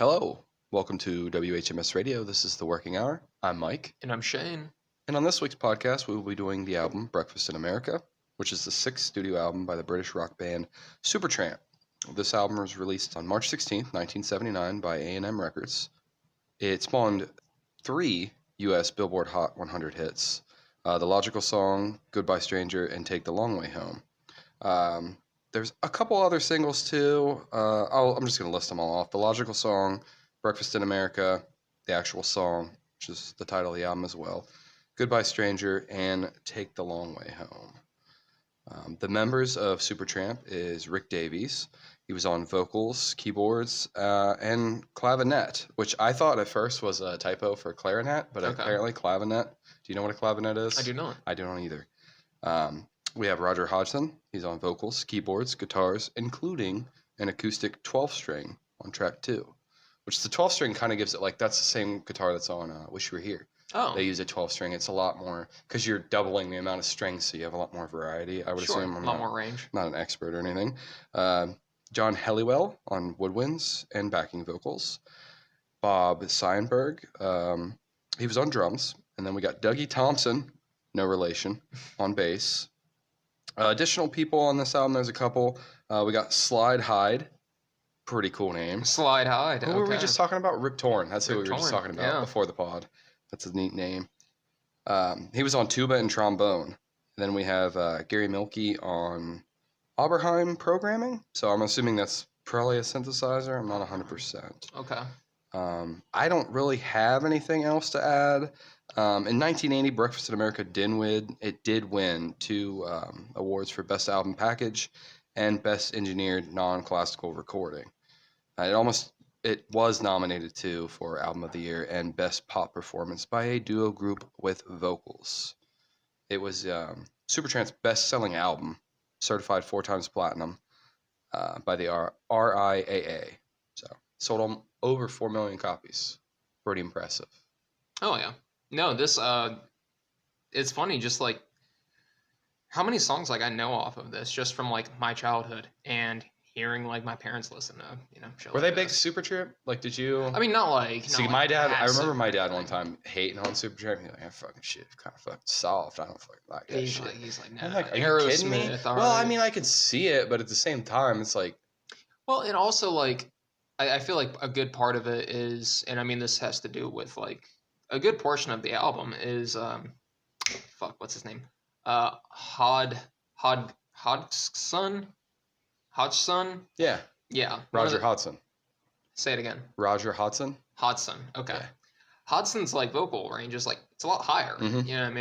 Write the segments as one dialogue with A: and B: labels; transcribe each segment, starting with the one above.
A: Hello, welcome to WHMS Radio. This is The Working Hour. I'm Mike.
B: And I'm Shane.
A: And on this week's podcast, we will be doing the album Breakfast in America, which is the sixth studio album by the British rock band Supertramp. This album was released on March 16th, 1979 by A&M Records. It spawned 3 U.S. Billboard Hot 100 hits, The Logical Song, Goodbye Stranger, and Take the Long Way Home. There's a couple other singles too. I'm just going to list them all off. The Logical Song, Breakfast in America, the actual song, which is the title of the album as well, Goodbye Stranger, and Take the Long Way Home. The members of Supertramp is Rick Davies. He was on vocals, keyboards, and clavinet, which I thought at first was a typo for clarinet, but apparently clavinet. Do you know what a clavinet is?
B: I do not.
A: I don't either. We have Roger Hodgson. He's on vocals, keyboards, guitars, including an acoustic 12-string on track 2, which the 12-string kind of gives it, like, that's the same guitar that's on Wish You Were Here.
B: Oh.
A: They use a 12-string. It's a lot more, because you're doubling the amount of strings, so you have a lot more variety, I would assume.
B: A lot more range.
A: Not an expert or anything. John Helliwell on woodwinds and backing vocals. Bob Seinberg, he was on drums. And then we got Dougie Thompson, no relation, on bass. Additional people on this album, there's a couple. We got Slide Hyde. Pretty cool name.
B: Slide Hyde.
A: Who were we just talking about? Rip Torn. That's who we were just talking about before the pod. That's a neat name. He was on tuba and trombone. And then we have Gary Milkey on Oberheim programming. So I'm assuming that's probably a synthesizer. I'm not 100%.
B: Okay.
A: I don't really have anything else to add. In 1980, Breakfast in America did win 2 awards for Best Album Package and Best Engineered Non-Classical Recording. It was nominated too for Album of the Year and Best Pop Performance by a duo group with vocals. It was Supertramp's best-selling album, certified 4 times platinum by the RIAA. So sold over 4 million copies. Pretty impressive.
B: Oh yeah. No, this it's funny, just like how many songs like I know off of this just from like my childhood and hearing like my parents listen to, shit.
A: Were they big Supertramp? Like, did you?
B: I mean, not like.
A: See, my dad. I remember my dad one time hating on Supertramp. He's like, "That fucking shit, kind of fucking soft. I don't fucking like that shit."
B: He's like, "No."
A: I'm like, "Are you kidding me?" Well, I mean, I can see it, but at the same time, it's like.
B: Well, and also like, I feel like a good part of it is, and I mean, this has to do with like a good portion of the album is, what's his name? Hodgson?
A: Yeah.
B: Yeah.
A: Roger Hodgson.
B: Say it again.
A: Roger Hodgson?
B: Hodgson. Okay. Yeah. Hodgson's like vocal range is like, it's a lot higher.
A: Mm-hmm.
B: You know what I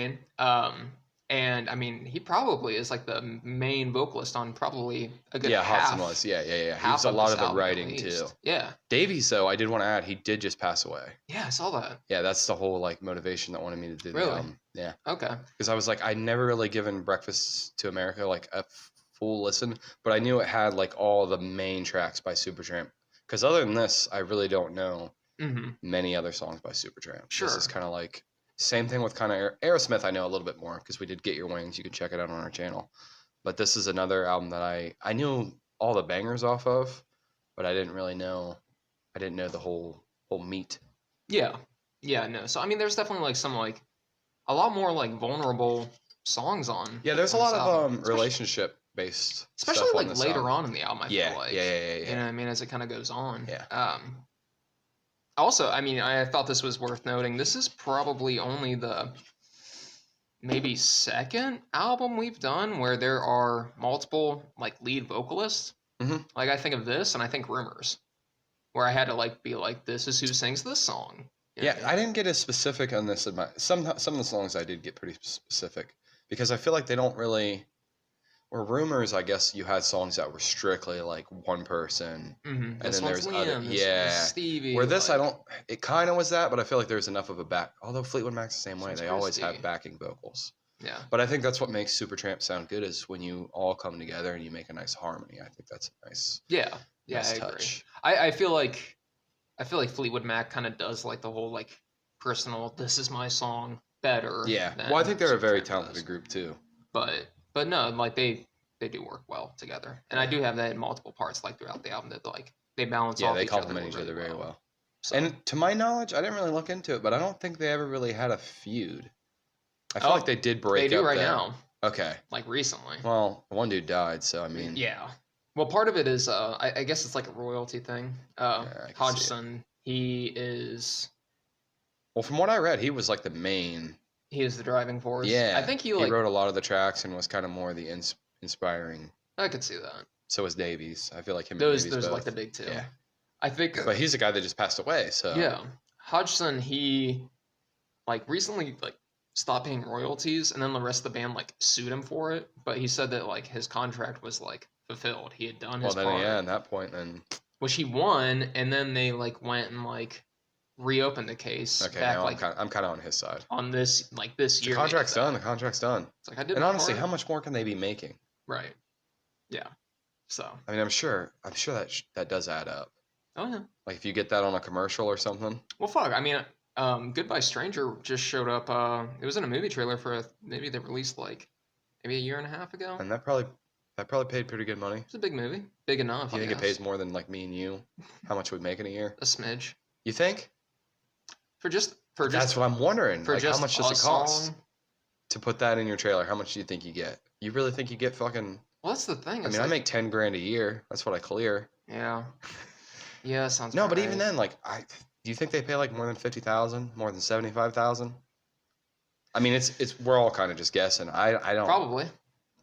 B: mean? And I mean, he probably is like the main vocalist on probably a good half. Yeah,
A: Hodgson was. Yeah. He was a lot of the writing too.
B: Yeah.
A: Davies, though, I did want to add, he did just pass away.
B: Yeah, I saw that.
A: Yeah, that's the whole like motivation that wanted me to do the album. Yeah.
B: Okay.
A: Because I was like, I never really given Breakfast to America like a full listen, but I knew it had like all the main tracks by Supertramp. Because other than this, I really don't know many other songs by Supertramp.
B: Sure.
A: This is kind of like. Same thing with kind of Aerosmith. I know a little bit more because we did Get Your Wings. You can check it out on our channel. But this is another album that I knew all the bangers off of, but I didn't really know. I didn't know the whole meat.
B: Yeah. No. So I mean, there's definitely like some like a lot more like vulnerable songs on.
A: Yeah, there's a lot of relationship based.
B: Especially
A: stuff
B: like
A: on
B: later on in the album. I feel like.
A: Yeah.
B: You know what I mean? As it kind of goes on.
A: Yeah.
B: Also, I mean, I thought this was worth noting. This is probably only the maybe second album we've done where there are multiple like lead vocalists.
A: Mm-hmm.
B: Like I think of this and I think Rumors, where I had to like be like, this is who sings this song.
A: You know? I didn't get as specific on this. Some of the songs I did get pretty specific because I feel like they don't really. Or Rumors, I guess you had songs that were strictly like one person, and
B: this
A: then there's
B: Liam,
A: other,
B: this Stevie.
A: Where this, like, it kind of was that, but I feel like there's enough of a back. Although Fleetwood Mac's the same way, they always have backing vocals.
B: Yeah.
A: But I think that's what makes Supertramp sound good is when you all come together and you make a nice harmony. I think that's a nice.
B: Yeah.
A: Nice
B: I
A: touch.
B: agree. I feel like Fleetwood Mac kind of does like the whole like personal. This is my song better.
A: Yeah. Well, I think they're a very talented group too.
B: But no, like they do work well together, and I do have that in multiple parts, like throughout the album, that like they balance.
A: Yeah,
B: off
A: they
B: each
A: complement
B: other
A: each other very well.
B: So
A: And to my knowledge, I didn't really look into it, but I don't think they ever really had a feud. I feel like they did
B: they
A: break
B: do
A: up
B: right
A: then.
B: now,
A: Okay.
B: like recently.
A: Well, one dude died, so I mean,
B: Yeah. Well, part of it is I guess it's like a royalty thing.
A: yeah, I can see it.
B: Hodgson, he is
A: Well, from what I read, he was like the main.
B: he is the driving force. I
A: Yeah,
B: think he
A: he
B: like
A: wrote a lot of the tracks and was kind of more the inspiring.
B: I could see that.
A: So was Davies. I feel like him and
B: Those
A: Davies
B: are like the
A: both.
B: big two.
A: Yeah,
B: I think
A: but he's the guy that just passed away. So
B: yeah. Hodgson, he like recently like stopped paying royalties and then the rest of the band like sued him for it, but he said that like his contract was like fulfilled. He had done
A: well,
B: his
A: then
B: part,
A: yeah, at that point, then
B: which he won, and then they like went and like reopened the case
A: okay,
B: back
A: now
B: like
A: I'm kind of on his side.
B: on this
A: The
B: year. They did
A: contract's done.
B: that.
A: The contract's done.
B: It's like I did
A: And
B: my
A: honestly,
B: part.
A: how much more can they be making?
B: Right. Yeah. So.
A: I mean, I'm sure that that does add up.
B: Oh yeah.
A: Like if you get that on a commercial or something.
B: Well, fuck. I mean, Goodbye Stranger just showed up. It was in a movie trailer for maybe they released like maybe a year and a half ago.
A: And that probably paid pretty good money.
B: It's a big movie, big enough.
A: Do you
B: I
A: think it
B: guess.
A: pays more than like me and you? How much we make in a year?
B: A smidge
A: You think?
B: for
A: That's what I'm wondering.
B: for
A: Like, how
B: just
A: much does
B: a
A: it cost
B: song.
A: to put that in your trailer? How much do you think you get? You really think you get fucking?
B: Well, that's the thing.
A: I
B: It's
A: mean, I
B: like,
A: make 10 grand a year. That's what I clear.
B: yeah, yeah, that sounds
A: No,
B: about
A: but even
B: right.
A: then, like, do you think they pay like more than 50,000, more than 75,000? I mean, it's we're all kind of just guessing. I don't.
B: Probably.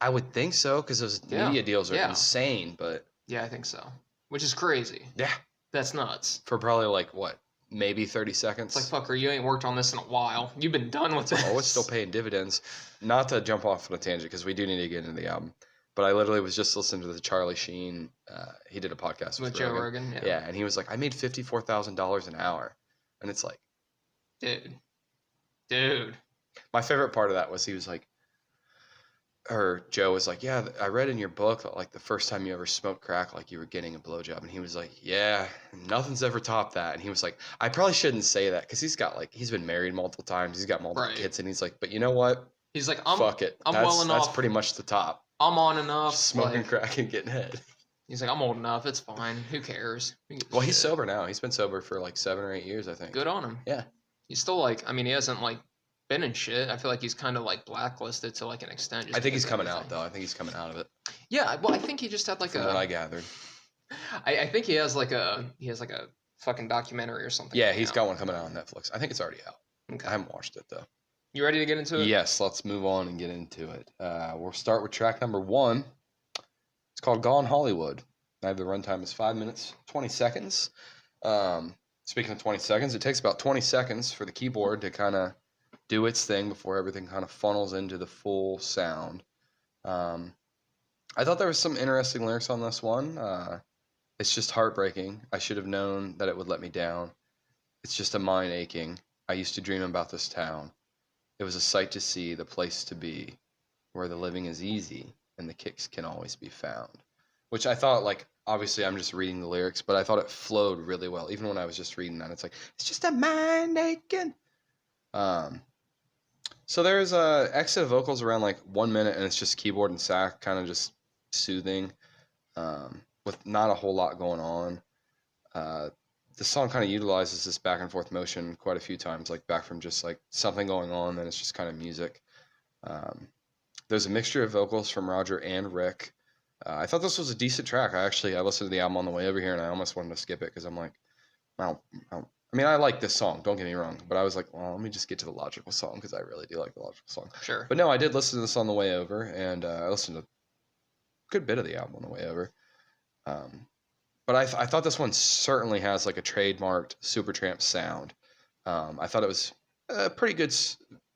A: I would think so because those
B: Yeah,
A: media deals are
B: yeah.
A: insane. But
B: Yeah, I think so. Which is crazy.
A: yeah,
B: That's nuts.
A: for probably like what, maybe 30 seconds.
B: It's like fucker, you ain't worked on this in a while. You've been done with this.
A: Oh, it's still paying dividends. Not to jump off on a tangent because we do need to get into the album. But I literally was just listening to the Charlie Sheen. He did a podcast
B: with
A: with
B: Joe
A: Rogan.
B: Rogan.
A: Yeah, and he was like, I made $54,000 an hour, and it's like,
B: Dude.
A: my favorite part of that was he was like, or Joe was like, yeah, I read in your book that like the first time you ever smoked crack, like you were getting a blowjob, and he was like, yeah, nothing's ever topped that, and he was like, I probably shouldn't say that because he's been married multiple times, he's got multiple
B: Right.
A: kids, and he's like, but you know what?
B: He's like,
A: Fuck it,
B: I'm
A: that's,
B: well enough.
A: That's pretty much the top.
B: I'm on enough.
A: Just smoking
B: like,
A: crack and getting head.
B: He's like, I'm old enough. It's fine. Who cares? Who gives a
A: Well, he's
B: shit?
A: sober now. He's been sober for like 7 or 8 years, I think.
B: Good on him.
A: Yeah.
B: He's still like, I mean, he hasn't like been in shit. I feel like he's kind of like blacklisted to like an extent.
A: I think he's
B: because of
A: coming out
B: everything.
A: though. I think he's coming out of it.
B: Yeah. Well, I think he just had like
A: From what I gathered.
B: I think he has like a fucking documentary or something.
A: Yeah,
B: coming
A: he's
B: out.
A: got one coming out on Netflix. I think it's already out.
B: Okay.
A: I haven't watched it though.
B: You ready to get into it?
A: Yes, let's move on and get into it. We'll start with track number 1. It's called Gone Hollywood. I have the runtime is 5 minutes 20 seconds. Speaking of 20 seconds, it takes about 20 seconds for the keyboard to kind of do its thing before everything kind of funnels into the full sound. I thought there was some interesting lyrics on this one. It's just heartbreaking. I should have known that it would let me down. It's just a mind aching. I used to dream about this town. It was a sight to see, the place to be, where the living is easy and the kicks can always be found. Which I thought, like, obviously I'm just reading the lyrics, but I thought it flowed really well. Even when I was just reading that, it's like, it's just a mind aching. So there's exit vocals around like 1 minute, and it's just keyboard and sax, kind of just soothing, with not a whole lot going on. The song kind of utilizes this back and forth motion quite a few times, like back from just like something going on, then it's just kind of music. There's a mixture of vocals from Roger and Rick. I thought this was a decent track. I listened to the album on the way over here, and I almost wanted to skip it because I'm like, well, I mean, I like this song, don't get me wrong, but I was like, well, let me just get to the logical song because I really do like the logical song.
B: Sure.
A: But no, I did listen to this on the way over, and I listened to a good bit of the album on the way over. But I thought this one certainly has like a trademarked Supertramp sound. I thought it was a pretty good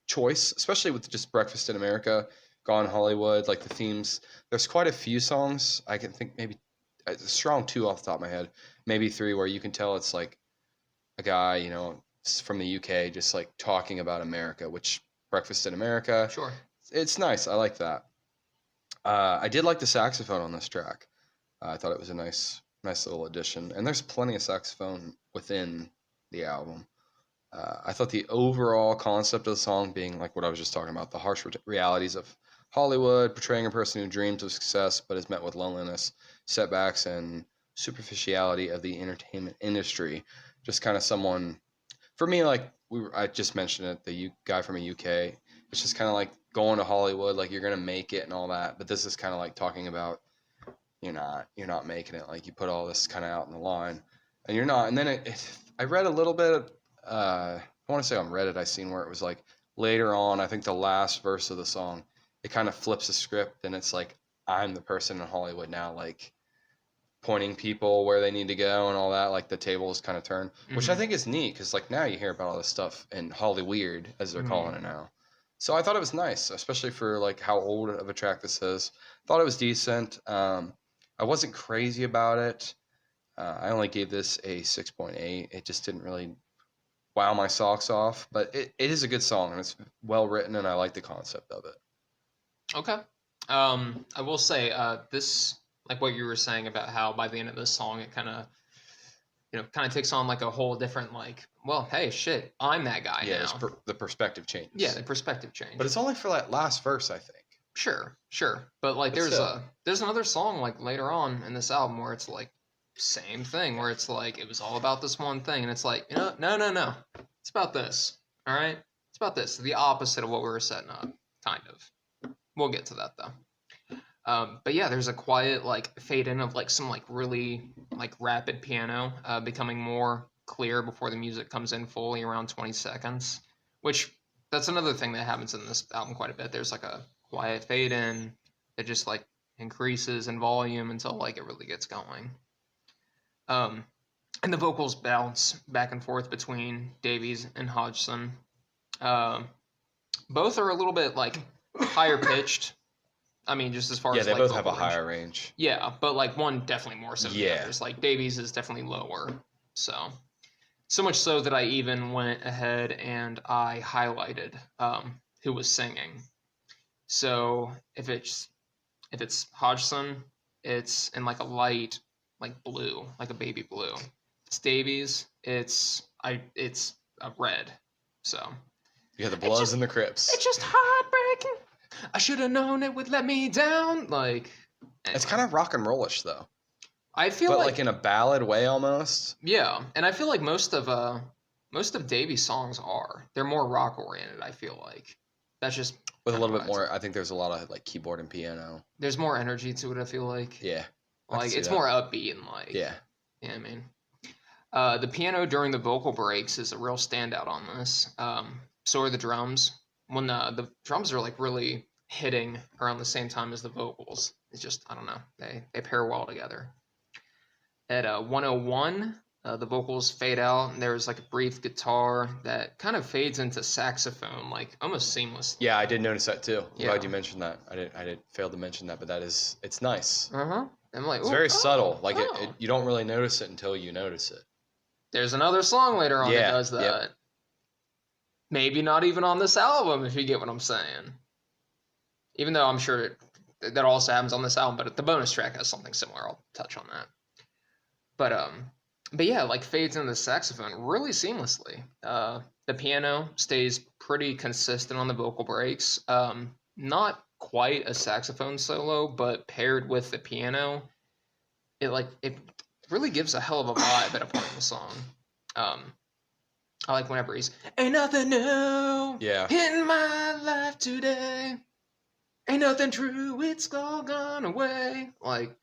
A: choice, especially with just Breakfast in America, Gone Hollywood, like the themes. There's quite a few songs. I can think maybe a strong 2 off the top of my head, maybe 3, where you can tell it's like a guy, you know, from the UK just like talking about America, which Breakfast in America.
B: Sure.
A: It's nice. I like that. I did like the saxophone on this track. I thought it was a nice little addition. And there's plenty of saxophone within the album. I thought the overall concept of the song being like what I was just talking about, the harsh realities of Hollywood, portraying a person who dreams of success but is met with loneliness, setbacks, and superficiality of the entertainment industry. Just kind of someone, for me, like I just mentioned it, the guy from the UK. It's just kind of like going to Hollywood, like you're gonna make it and all that. But this is kind of like talking about you're not making it. Like you put all this kind of out in the line, and you're not. And then I read a little bit. I want to say on Reddit I seen where it was like later on. I think the last verse of the song, it kind of flips the script, and it's like I'm the person in Hollywood now, like pointing people where they need to go and all that. Like the table is kind of turned, which I
B: Mm-hmm.
A: think is neat because like now you hear about all this stuff in Hollyweird as they're calling it
B: Mm-hmm.
A: now. So I thought it was nice, especially for like how old of a track this is. Thought it was decent. I wasn't crazy about it. I only gave this a 6.8. It just didn't really wow my socks off, but it is a good song and it's well written and I like the concept of it.
B: Okay. I will say, this, like what you were saying about how by the end of this song, it kind of, kind of takes on like a whole different, like, well, hey, shit, I'm that guy
A: Yeah,
B: now.
A: the perspective
B: Yeah,
A: changes,
B: the perspective
A: but
B: change.
A: it's only for that last verse, I think.
B: Sure, sure. But like,
A: But still,
B: there's another song like later on in this album where it's like same thing,
A: yeah.
B: where it's like it was all about this one thing, and it's like, no, no, no, it's about this. All right, it's about this. The opposite of what we were setting up, kind of. We'll get to that though. But yeah, there's a quiet like fade in of like some like really like rapid piano becoming more clear before the music comes in fully around 20 seconds, which that's another thing that happens in this album quite a bit. There's like a quiet fade in that just like increases in volume until like it really gets going. Um, and the vocals bounce back and forth between Davies and Hodgson. Um, both are a little bit like higher pitched. I mean, just as far
A: Yeah,
B: as
A: they
B: like
A: both have a
B: vocal range.
A: higher range.
B: Yeah, but like one definitely more so than the
A: Yeah.
B: others. Like Davies is definitely lower. So much so that I even went ahead and I highlighted who was singing. So if it's Hodgson, it's in like a light like blue, like a baby blue. If it's Davies, it's a red. So
A: Yeah, the
B: it's
A: Bloods
B: just
A: and the Crips.
B: it's just heartbreaking. I should have known it would let me down. Like
A: It's
B: anyway.
A: kind of rock and rollish though,
B: I feel
A: but
B: like
A: like in a ballad way almost.
B: yeah, and I feel like most of Davy's songs are. They're more rock oriented, I feel like. That's just
A: With a
B: kind of
A: little
B: what
A: bit
B: I'd say.
A: more. I think there's a lot of like keyboard and piano.
B: There's more energy to it, I feel like.
A: Yeah, I can
B: Like
A: see
B: it's
A: that.
B: more upbeat and like
A: Yeah,
B: yeah, I mean. The piano during the vocal breaks is a real standout on this. So are the drums. When the drums are like really hitting around the same time as the vocals. It's just I don't know. They pair well together. At 101, the vocals fade out, and there's like a brief guitar that kind of fades into saxophone, like almost seamlessly.
A: yeah, I did notice that too. I'm glad
B: Yeah.
A: you mentioned that. I did fail to mention that, but it's nice.
B: Uh huh. I'm like,
A: It's
B: oh,
A: very
B: oh,
A: subtle. Like
B: oh.
A: you don't really notice it until you notice it.
B: There's another song later on that
A: Yeah.
B: does
A: Yep.
B: that. Maybe not even on this album, if you get what I'm saying. Even though I'm sure that also happens on this album, but the bonus track has something similar. I'll touch on that. But but yeah, like fades into the saxophone really seamlessly. The piano stays pretty consistent on the vocal breaks. Not quite a saxophone solo, but paired with the piano, it really gives a hell of a vibe at a point in the song. Um, I like whenever he's ain't nothing new
A: Yeah.
B: in my life today. Ain't nothing true, it's all gone away. Like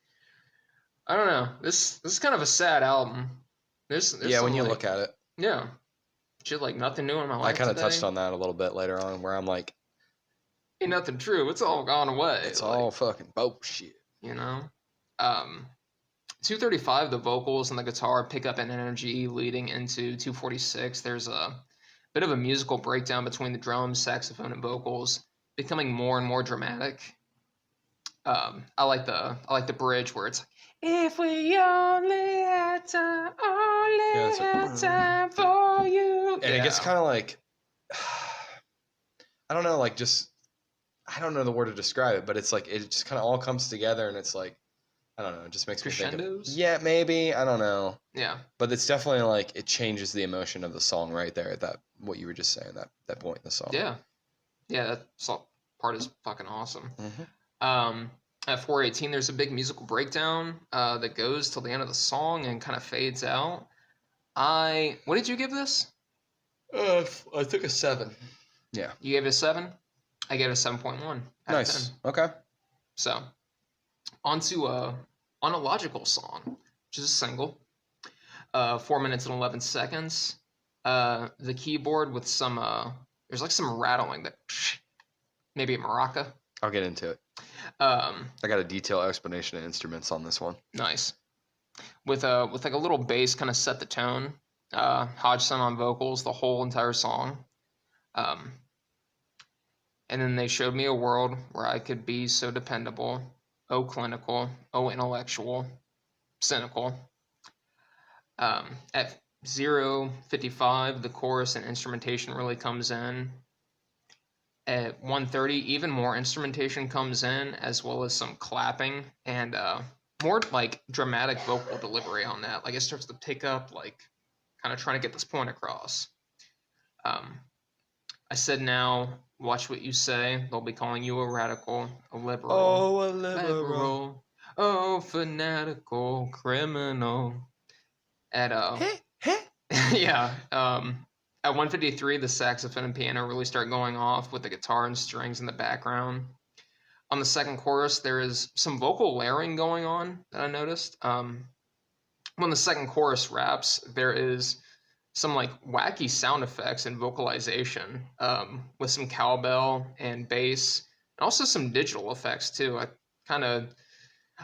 B: I don't know. This is kind of a sad album. There's
A: Yeah, when
B: some
A: you
B: like
A: look at it,
B: yeah, shit like nothing new in my
A: I
B: life
A: kind of touched
B: today.
A: on that a little bit later on, where I'm like,
B: Ain't nothing true. It's all gone away.
A: it's
B: Like
A: all fucking bullshit.
B: you know. Um, 235, the vocals and the guitar pick up an energy leading into 246. There's a bit of a musical breakdown between the drums, saxophone, and vocals, becoming more and more dramatic. I like the bridge where it's like, if we only had time,
A: Yeah,
B: only
A: it's
B: had
A: like,
B: time for you.
A: and it gets kind of like, I don't know, like just I don't know the word to describe it, but it's like it just kind of all comes together, and it's like I don't know, it just makes me think of
B: crescendos.
A: yeah, maybe I don't know,
B: Yeah,
A: but it's definitely like it changes the emotion of the song right there at that what you were just saying that point in the song.
B: yeah, yeah. That part is fucking awesome.
A: Hmm.
B: Um, At 4:18, there's a big musical breakdown that goes till the end of the song and kind of fades out. What did you give this?
A: I took a 7. Yeah.
B: You gave it a 7. I gave it a 7.1 out of 10.
A: Nice. Okay.
B: So, onto on a logical song, which is a single. 4 minutes and 11 seconds. The keyboard with some there's like some rattling that maybe a maraca.
A: I'll get into it. I got a detailed explanation of instruments on this one.
B: Nice. With like a little bass kind of set the tone. Hodgson on vocals the whole entire song. And then they showed me a world where I could be so dependable, oh clinical, oh intellectual, cynical. At 0:55, the chorus and instrumentation really comes in. At 1:30, even more instrumentation comes in, as well as some clapping and more like dramatic vocal delivery on that. Like it starts to pick up, like kind of trying to get this point across. I said now, watch what you say. They'll be calling you a radical, a liberal.
A: Oh, a liberal.
B: Oh, fanatical, criminal. At yeah. At 1:53, the saxophone and piano really start going off with the guitar and strings in the background. On the second chorus, there is some vocal layering going on that I noticed. When the second chorus raps, there is some like wacky sound effects and vocalization with some cowbell and bass, and also some digital effects too.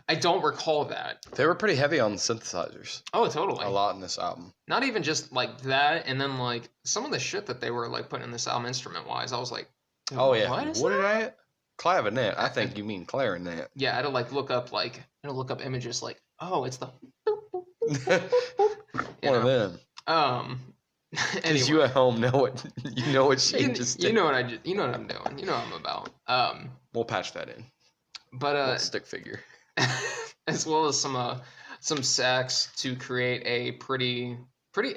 B: I don't recall that.
A: They were pretty heavy on synthesizers.
B: Oh, totally.
A: A lot in this album.
B: Not even just like that, and then like some of the shit that they were like putting in this album instrument wise, I was like,
A: oh yeah,
B: what is
A: what
B: that?
A: did I? Clavinet. I think you mean clarinet.
B: Yeah, I had to like look up images like, oh, it's the
A: one of them. Because
B: anyway,
A: you at home know what Shane just did.
B: you know what I'm doing. You know what I'm about.
A: We'll patch that in.
B: But
A: stick figure.
B: as well as some sax to create a pretty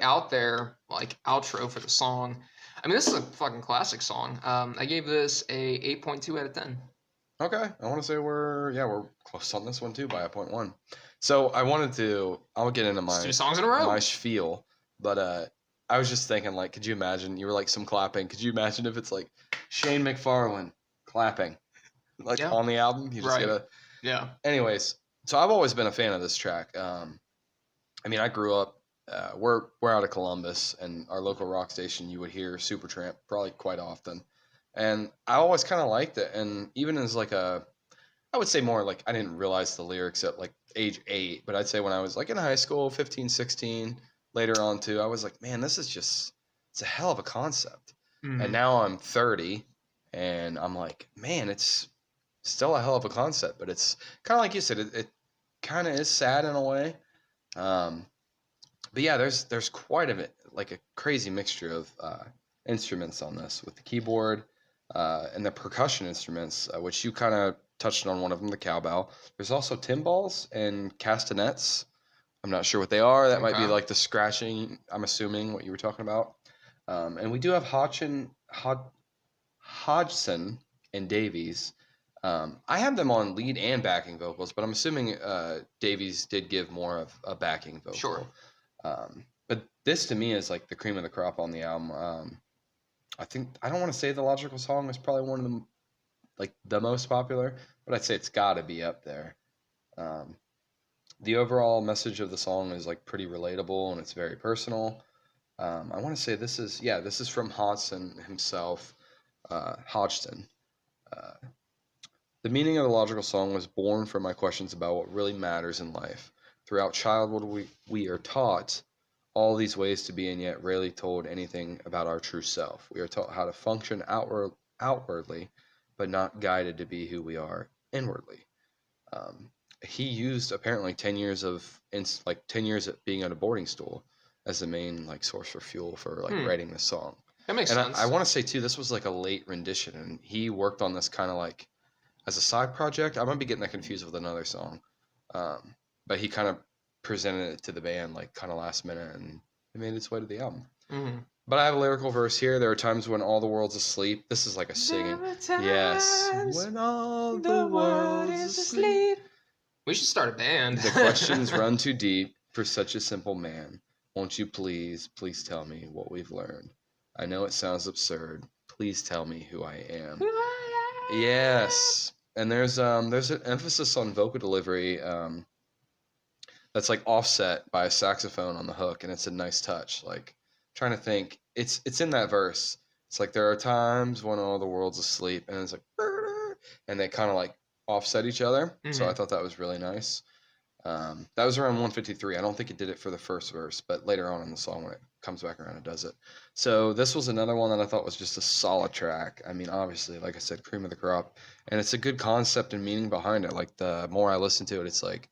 B: out there like outro for the song. I mean, this is a fucking classic song. I gave this a 8.2 out of 10.
A: Okay, I want to say we're close on this one too by a 0.1. So I'll get into my
B: 2 songs in a row.
A: My spiel, but I was just thinking, like, could you imagine? You were like some clapping. Could you imagine if it's like Shane McFarlane clapping, like on the album? You just gotta.
B: Yeah.
A: Anyways, so I've always been a fan of this track. I mean, I grew up. We're out of Columbus, and our local rock station, you would hear Supertramp probably quite often, and I always kind of liked it. And even as like I would say more like I didn't realize the lyrics at like age 8, but I'd say when I was like in high school, 15, 16, later on too, I was like, man, it's a hell of a concept.
B: Mm-hmm.
A: And now I'm 30, and I'm like, man, it's still a hell of a concept, but it's kind of like you said, it kind of is sad in a way. But yeah, there's quite a crazy mixture of instruments on this with the keyboard and the percussion instruments, which you kind of touched on one of them, the cowbell. There's also timbales and castanets. I'm not sure what they are. That might be like the scratching, I'm assuming, what you were talking about. And we do have Hodgson and Davies. I have them on lead and backing vocals, but I'm assuming Davies did give more of a backing vocal.
B: Sure.
A: But this to me is like the cream of the crop on the album. I don't want to say the logical song is probably one of them, like the most popular, but I'd say it's got to be up there. The overall message of the song is like pretty relatable and it's very personal. I want to say this is from Hodgson himself, Hodgson. The meaning of the logical song was born from my questions about what really matters in life. Throughout childhood, we are taught all these ways to be and yet rarely told anything about our true self. We are taught how to function outwardly, but not guided to be who we are inwardly. He used apparently 10 years of 10 years at being on a boarding school as the main like source for fuel for like writing this song.
B: That makes sense.
A: I want to say too, this was like a late rendition, and he worked on this kind of like as a side project. I might be getting that confused with another song, but he kind of presented it to the band like kind of last minute, and it made its way to the album.
B: Mm-hmm.
A: But I have a lyrical verse here. There are times when all the world's asleep. This is like a singing. Yes. When all the world's asleep.
B: We should start a band.
A: The questions run too deep for such a simple man. Won't you please, please tell me what we've learned? I know it sounds absurd. Please tell me who I am. Yes. And there's an emphasis on vocal delivery that's like offset by a saxophone on the hook, and it's a nice touch. Like trying to think, it's in that verse. It's like there are times when all the world's asleep, and it's like, and they kind of like offset each other. So I thought that was really nice. That was around 153. I don't think it did it for the first verse, but later on in the song when it comes back around, it does it. So this was another one that I thought was just a solid track. I mean, obviously, like I said, cream of the crop, and it's a good concept and meaning behind it. Like the more I listen to it, it's like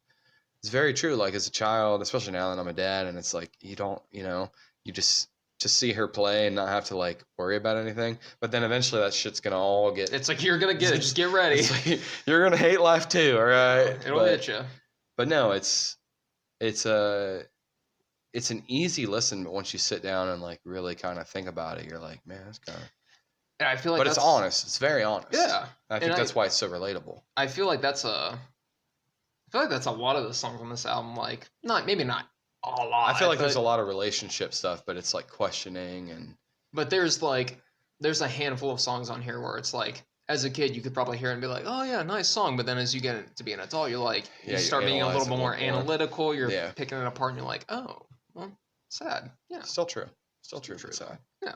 A: it's very true. Like as a child, especially now that I'm a dad, and it's like you don't, you just to see her play and not have to like worry about anything. But then eventually that shit's gonna all get.
B: It's like you're gonna get it. Just get ready.
A: Like, you're gonna hate life too. All right.
B: It'll hit you.
A: But no, it's an easy listen. But once you sit down and like really kind of think about it, you're like, man, that's kind of.
B: And I feel like
A: But it's honest. It's very honest.
B: Yeah.
A: I think that's why it's so relatable.
B: I feel like that's a lot of the songs on this album. Like, maybe not a lot.
A: I feel like there's a lot of relationship stuff, but it's like questioning and.
B: But there's a handful of songs on here where it's like, as a kid, you could probably hear it and be like, oh yeah, nice song. But then as you get to be an adult, you're like, you start being a little bit more analytical. You're picking it apart and you're like, oh, well, sad. Yeah.
A: Still true. Still true. Sad.
B: Yeah.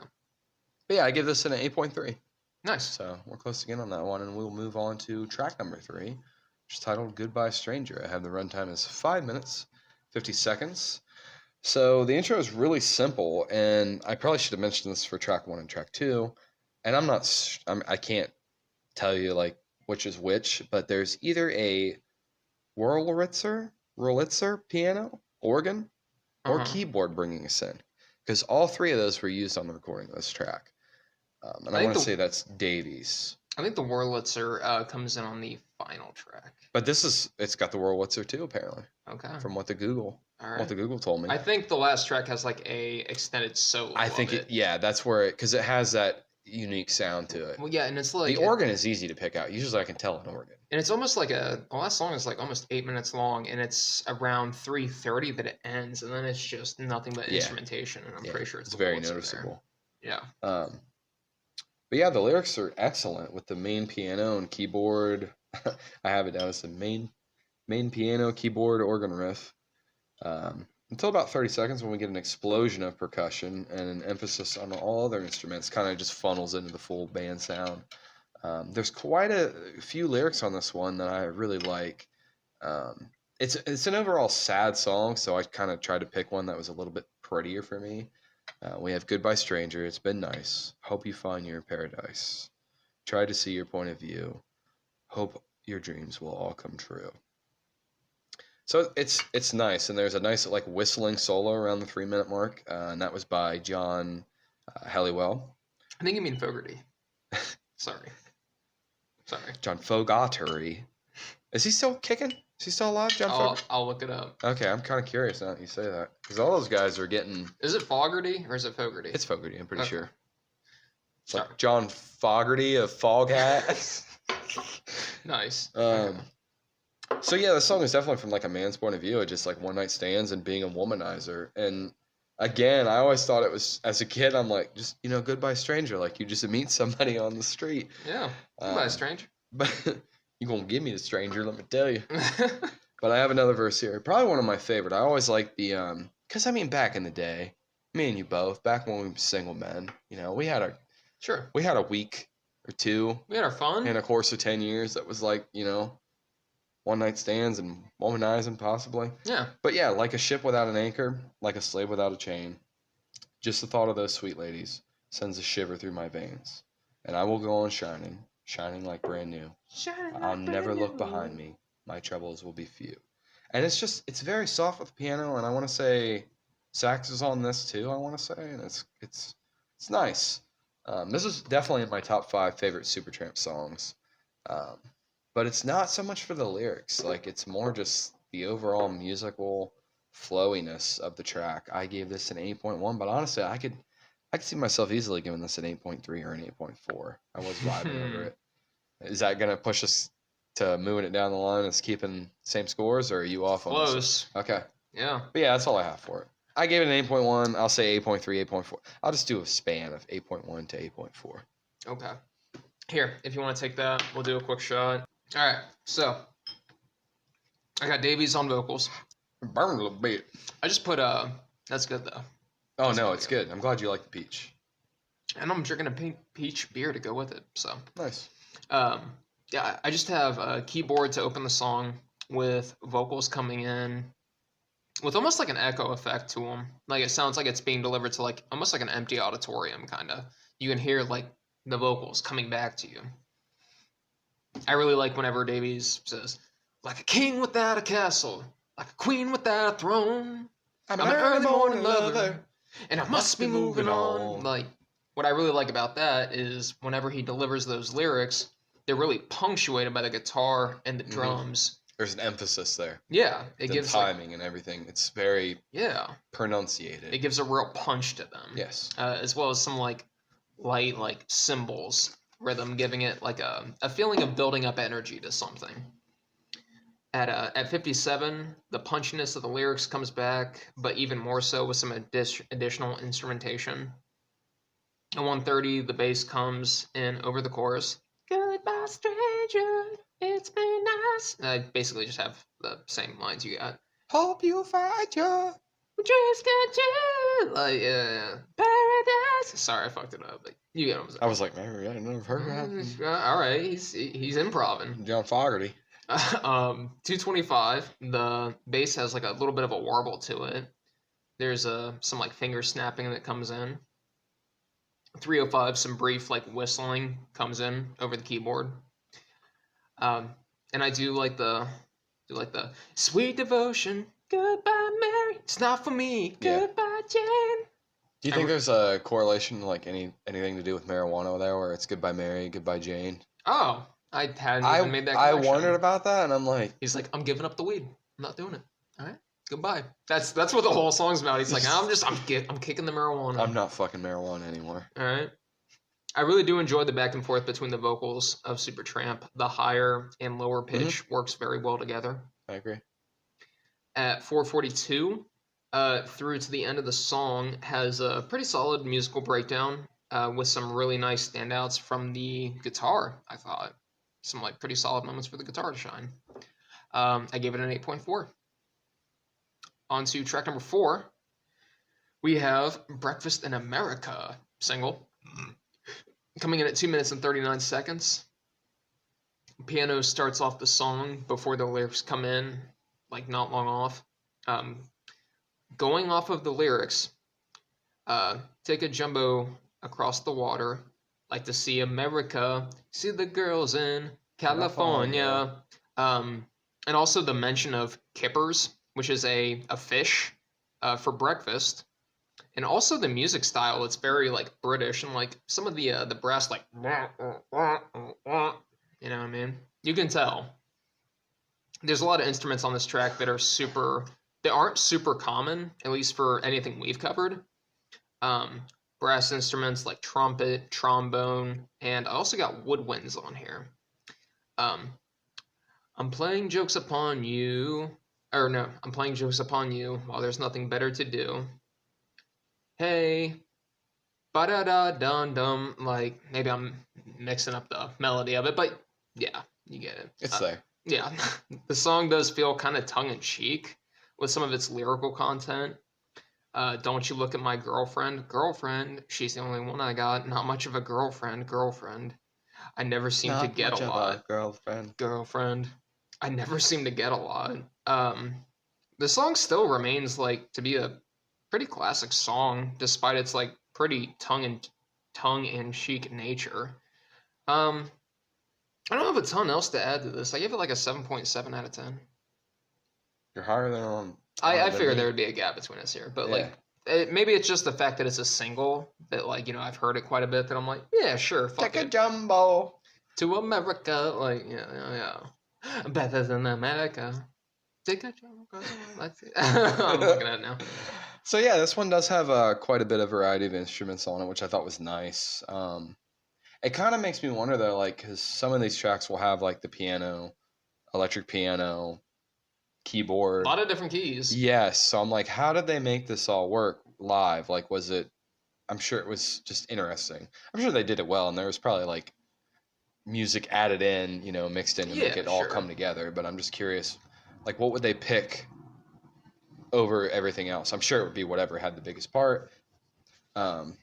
A: But yeah, I give this an 8.3.
B: Nice.
A: So we're close to getting on that one, and we'll move on to track number 3, which is titled Goodbye Stranger. I have the runtime as 5 minutes, 50 seconds. So the intro is really simple, and I probably should have mentioned this for track 1 and track 2. And I can't tell you like which is which, but there's either a Wurlitzer piano, organ, or keyboard bringing us in, because all 3 of those were used on the recording of this track. And I want to say that's Davies.
B: I think the Wurlitzer comes in on the final track.
A: But it's got the Wurlitzer too, apparently.
B: Okay.
A: From what the Google told me.
B: I think the last track has like a extended solo.
A: I think that's where because it has that unique sound to it.
B: Well, yeah, and it's like
A: the organ is easy to pick out. Usually I can tell an organ.
B: And it's almost like the last song is like almost 8 minutes long, and it's around 3:30 that it ends, and then it's just nothing but instrumentation, and I'm pretty sure it's
A: very noticeable.
B: Yeah.
A: But yeah, the lyrics are excellent with the main piano and keyboard. I have it down as the main piano, keyboard, organ riff. Until about 30 seconds when we get an explosion of percussion and an emphasis on all other instruments, kind of just funnels into the full band sound. There's quite a few lyrics on this one that I really like. It's an overall sad song, so I kind of tried to pick one that was a little bit prettier for me. We have Goodbye Stranger, it's been nice. Hope you find your paradise. Try to see your point of view. Hope your dreams will all come true. So it's nice, and there's a nice like whistling solo around the 3-minute mark, and that was by John Halliwell.
B: I think you mean Fogerty. Sorry.
A: John Fogerty. Is he still kicking? Is he still alive, John Fogerty?
B: I'll look it up.
A: Okay, I'm kind of curious now that you say that, because all those guys are getting.
B: Is it Fogerty or is it Fogerty?
A: It's Fogerty, I'm pretty sure. It's
B: Sorry.
A: like John Fogerty of Foghat.
B: Nice.
A: So yeah, the song is definitely from like a man's point of view, of just like one night stands and being a womanizer. And again, I always thought it was, as a kid, I'm like, just goodbye stranger, like you just meet somebody on the street.
B: Yeah, goodbye stranger.
A: But you gonna give me the stranger, let me tell you. But I have another verse here, probably one of my favorite. I always like the because I mean back in the day, me and you both, back when we were single men, we had a week or two.
B: We had our fun
A: in a course of 10 years that was like one night stands and womanizing possibly.
B: Yeah.
A: But yeah, like a ship without an anchor, like a slave without a chain. Just the thought of those sweet ladies sends a shiver through my veins. And I will go on shining like brand new. I'll never look behind me. My troubles will be few. And it's very soft with the piano, and I want to say sax is on this too, I want to say, and it's nice. This is definitely in my top 5 favorite Supertramp songs. But it's not so much for the lyrics. Like, it's more just the overall musical flowiness of the track, I gave this an 8.1. But honestly, I could see myself easily giving this an 8.3 or an 8.4. I was vibing over it. Is that gonna push us to moving it down the line and keeping same scores, or are you off on this?
B: Close.
A: Okay.
B: Yeah.
A: But yeah, that's all I have for it. I gave it an 8.1. I'll say 8.3, 8.4. I'll just do a span of 8.1 to 8.4.
B: Okay. Here, if you want to take that, we'll do a quick shot. All right. So I got Davies on vocals.
A: Burn a little bit.
B: I just put That's good though.
A: Oh
B: That's
A: no,
B: good,
A: it's
B: yeah.
A: good. I'm glad you like the peach.
B: And I'm drinking a peach beer to go with it. So
A: Nice.
B: yeah, I just have a keyboard to open the song with vocals coming in with almost like an echo effect to them. Like it sounds like it's being delivered to like almost like an empty auditorium kind of. You can hear like the vocals coming back to you. I really like whenever Davies says, "Like a king without a castle, like a queen without a throne. I'm an early morning lover, and I must be moving on." Like what I really like about that is whenever he delivers those lyrics, they're really punctuated by the guitar and the drums.
A: There's an emphasis there.
B: Yeah, it
A: The
B: gives
A: timing and everything. It's very pronunciated.
B: It gives a real punch to them.
A: Yes.
B: As well as some like light like cymbals rhythm, giving it like a feeling of building up energy to something. At 57, the punchiness of the lyrics comes back, but even more so with some additional instrumentation. At 130, the bass comes in over the chorus. Goodbye, stranger. It's been nice. And I basically just have the same lines you got.
A: Hope you find your
B: dreams come true. Like, paradise. Sorry, I fucked it up. But you get what I'm saying.
A: I was like, man, I never heard that.
B: All right, he's improving.
A: John Fogerty.
B: 225. The bass has like a little bit of a warble to it. There's some like finger snapping that comes in. 305, some brief like whistling comes in over the keyboard. And I do like the sweet devotion. Goodbye, Mary. It's not for me.
A: Yeah.
B: Goodbye, Jane.
A: Do you think there's a correlation, like anything to do with marijuana there, where it's goodbye Mary, goodbye Jane?
B: Oh, I hadn't even made that connection.
A: I wondered about that, and I'm like,
B: he's like, I'm giving up the weed. I'm not doing it. All right, goodbye. That's what the whole song's about. He's like, I'm kicking the marijuana.
A: I'm not fucking marijuana anymore.
B: All right. I really do enjoy the back and forth between the vocals of Supertramp. The higher and lower pitch works very well together.
A: I agree.
B: At 442, through to the end of the song, has a pretty solid musical breakdown with some really nice standouts from the guitar, I thought. Some like pretty solid moments for the guitar to shine. I gave it an 8.4. On to track number 4. We have Breakfast in America single. Coming in at 2 minutes and 39 seconds. Piano starts off the song before the lyrics come in, like not long off. Going off of the lyrics, take a jumbo across the water, like to see America, see the girls in California. And also the mention of kippers, which is a fish for breakfast. And also the music style, it's very like British, and like some of the brass like, you know what I mean? You can tell. There's a lot of instruments on this track that aren't super common, at least for anything we've covered. Brass instruments like trumpet, trombone, and I also got woodwinds on here. I'm playing jokes upon you while there's nothing better to do. Hey, ba-da-da-dum-dum, like, maybe I'm mixing up the melody of it, but yeah, you get it.
A: It's there.
B: Yeah, the song does feel kind of tongue-in-cheek with some of its lyrical content. Don't you look at my girlfriend, she's the only one I got, not much of a girlfriend. I never seem to get a lot. Girlfriend. I never seem to get a lot. The song still remains like to be a pretty classic song, despite its like pretty tongue-in-cheek nature. I don't have a ton else to add to this. I gave it like a 7.7 out of 10.
A: You're higher than on.
B: I figured there would be a gap between us here, but like maybe it's just the fact that it's a single that like I've heard it quite a bit that I'm like, yeah, sure, fuck
A: Take
B: it.
A: a jumbo
B: To America, like yeah, better than America. Take that job. That's it. I'm looking at it now.
A: So yeah, this one does have quite a bit of variety of instruments on it, which I thought was nice. It kind of makes me wonder though, like, because some of these tracks will have like the piano, electric piano,
B: A
A: keyboard.
B: lot of different keys.
A: Yes, so I'm like, how did they make this all work live? Like, was it? I'm sure it was just interesting. I'm sure they did it well, and there was probably like music added in, mixed in to make
B: Yeah,
A: it all come
B: sure.
A: together. But I'm just curious, like, what would they pick over everything else? I'm sure it would be whatever had the biggest part. Um,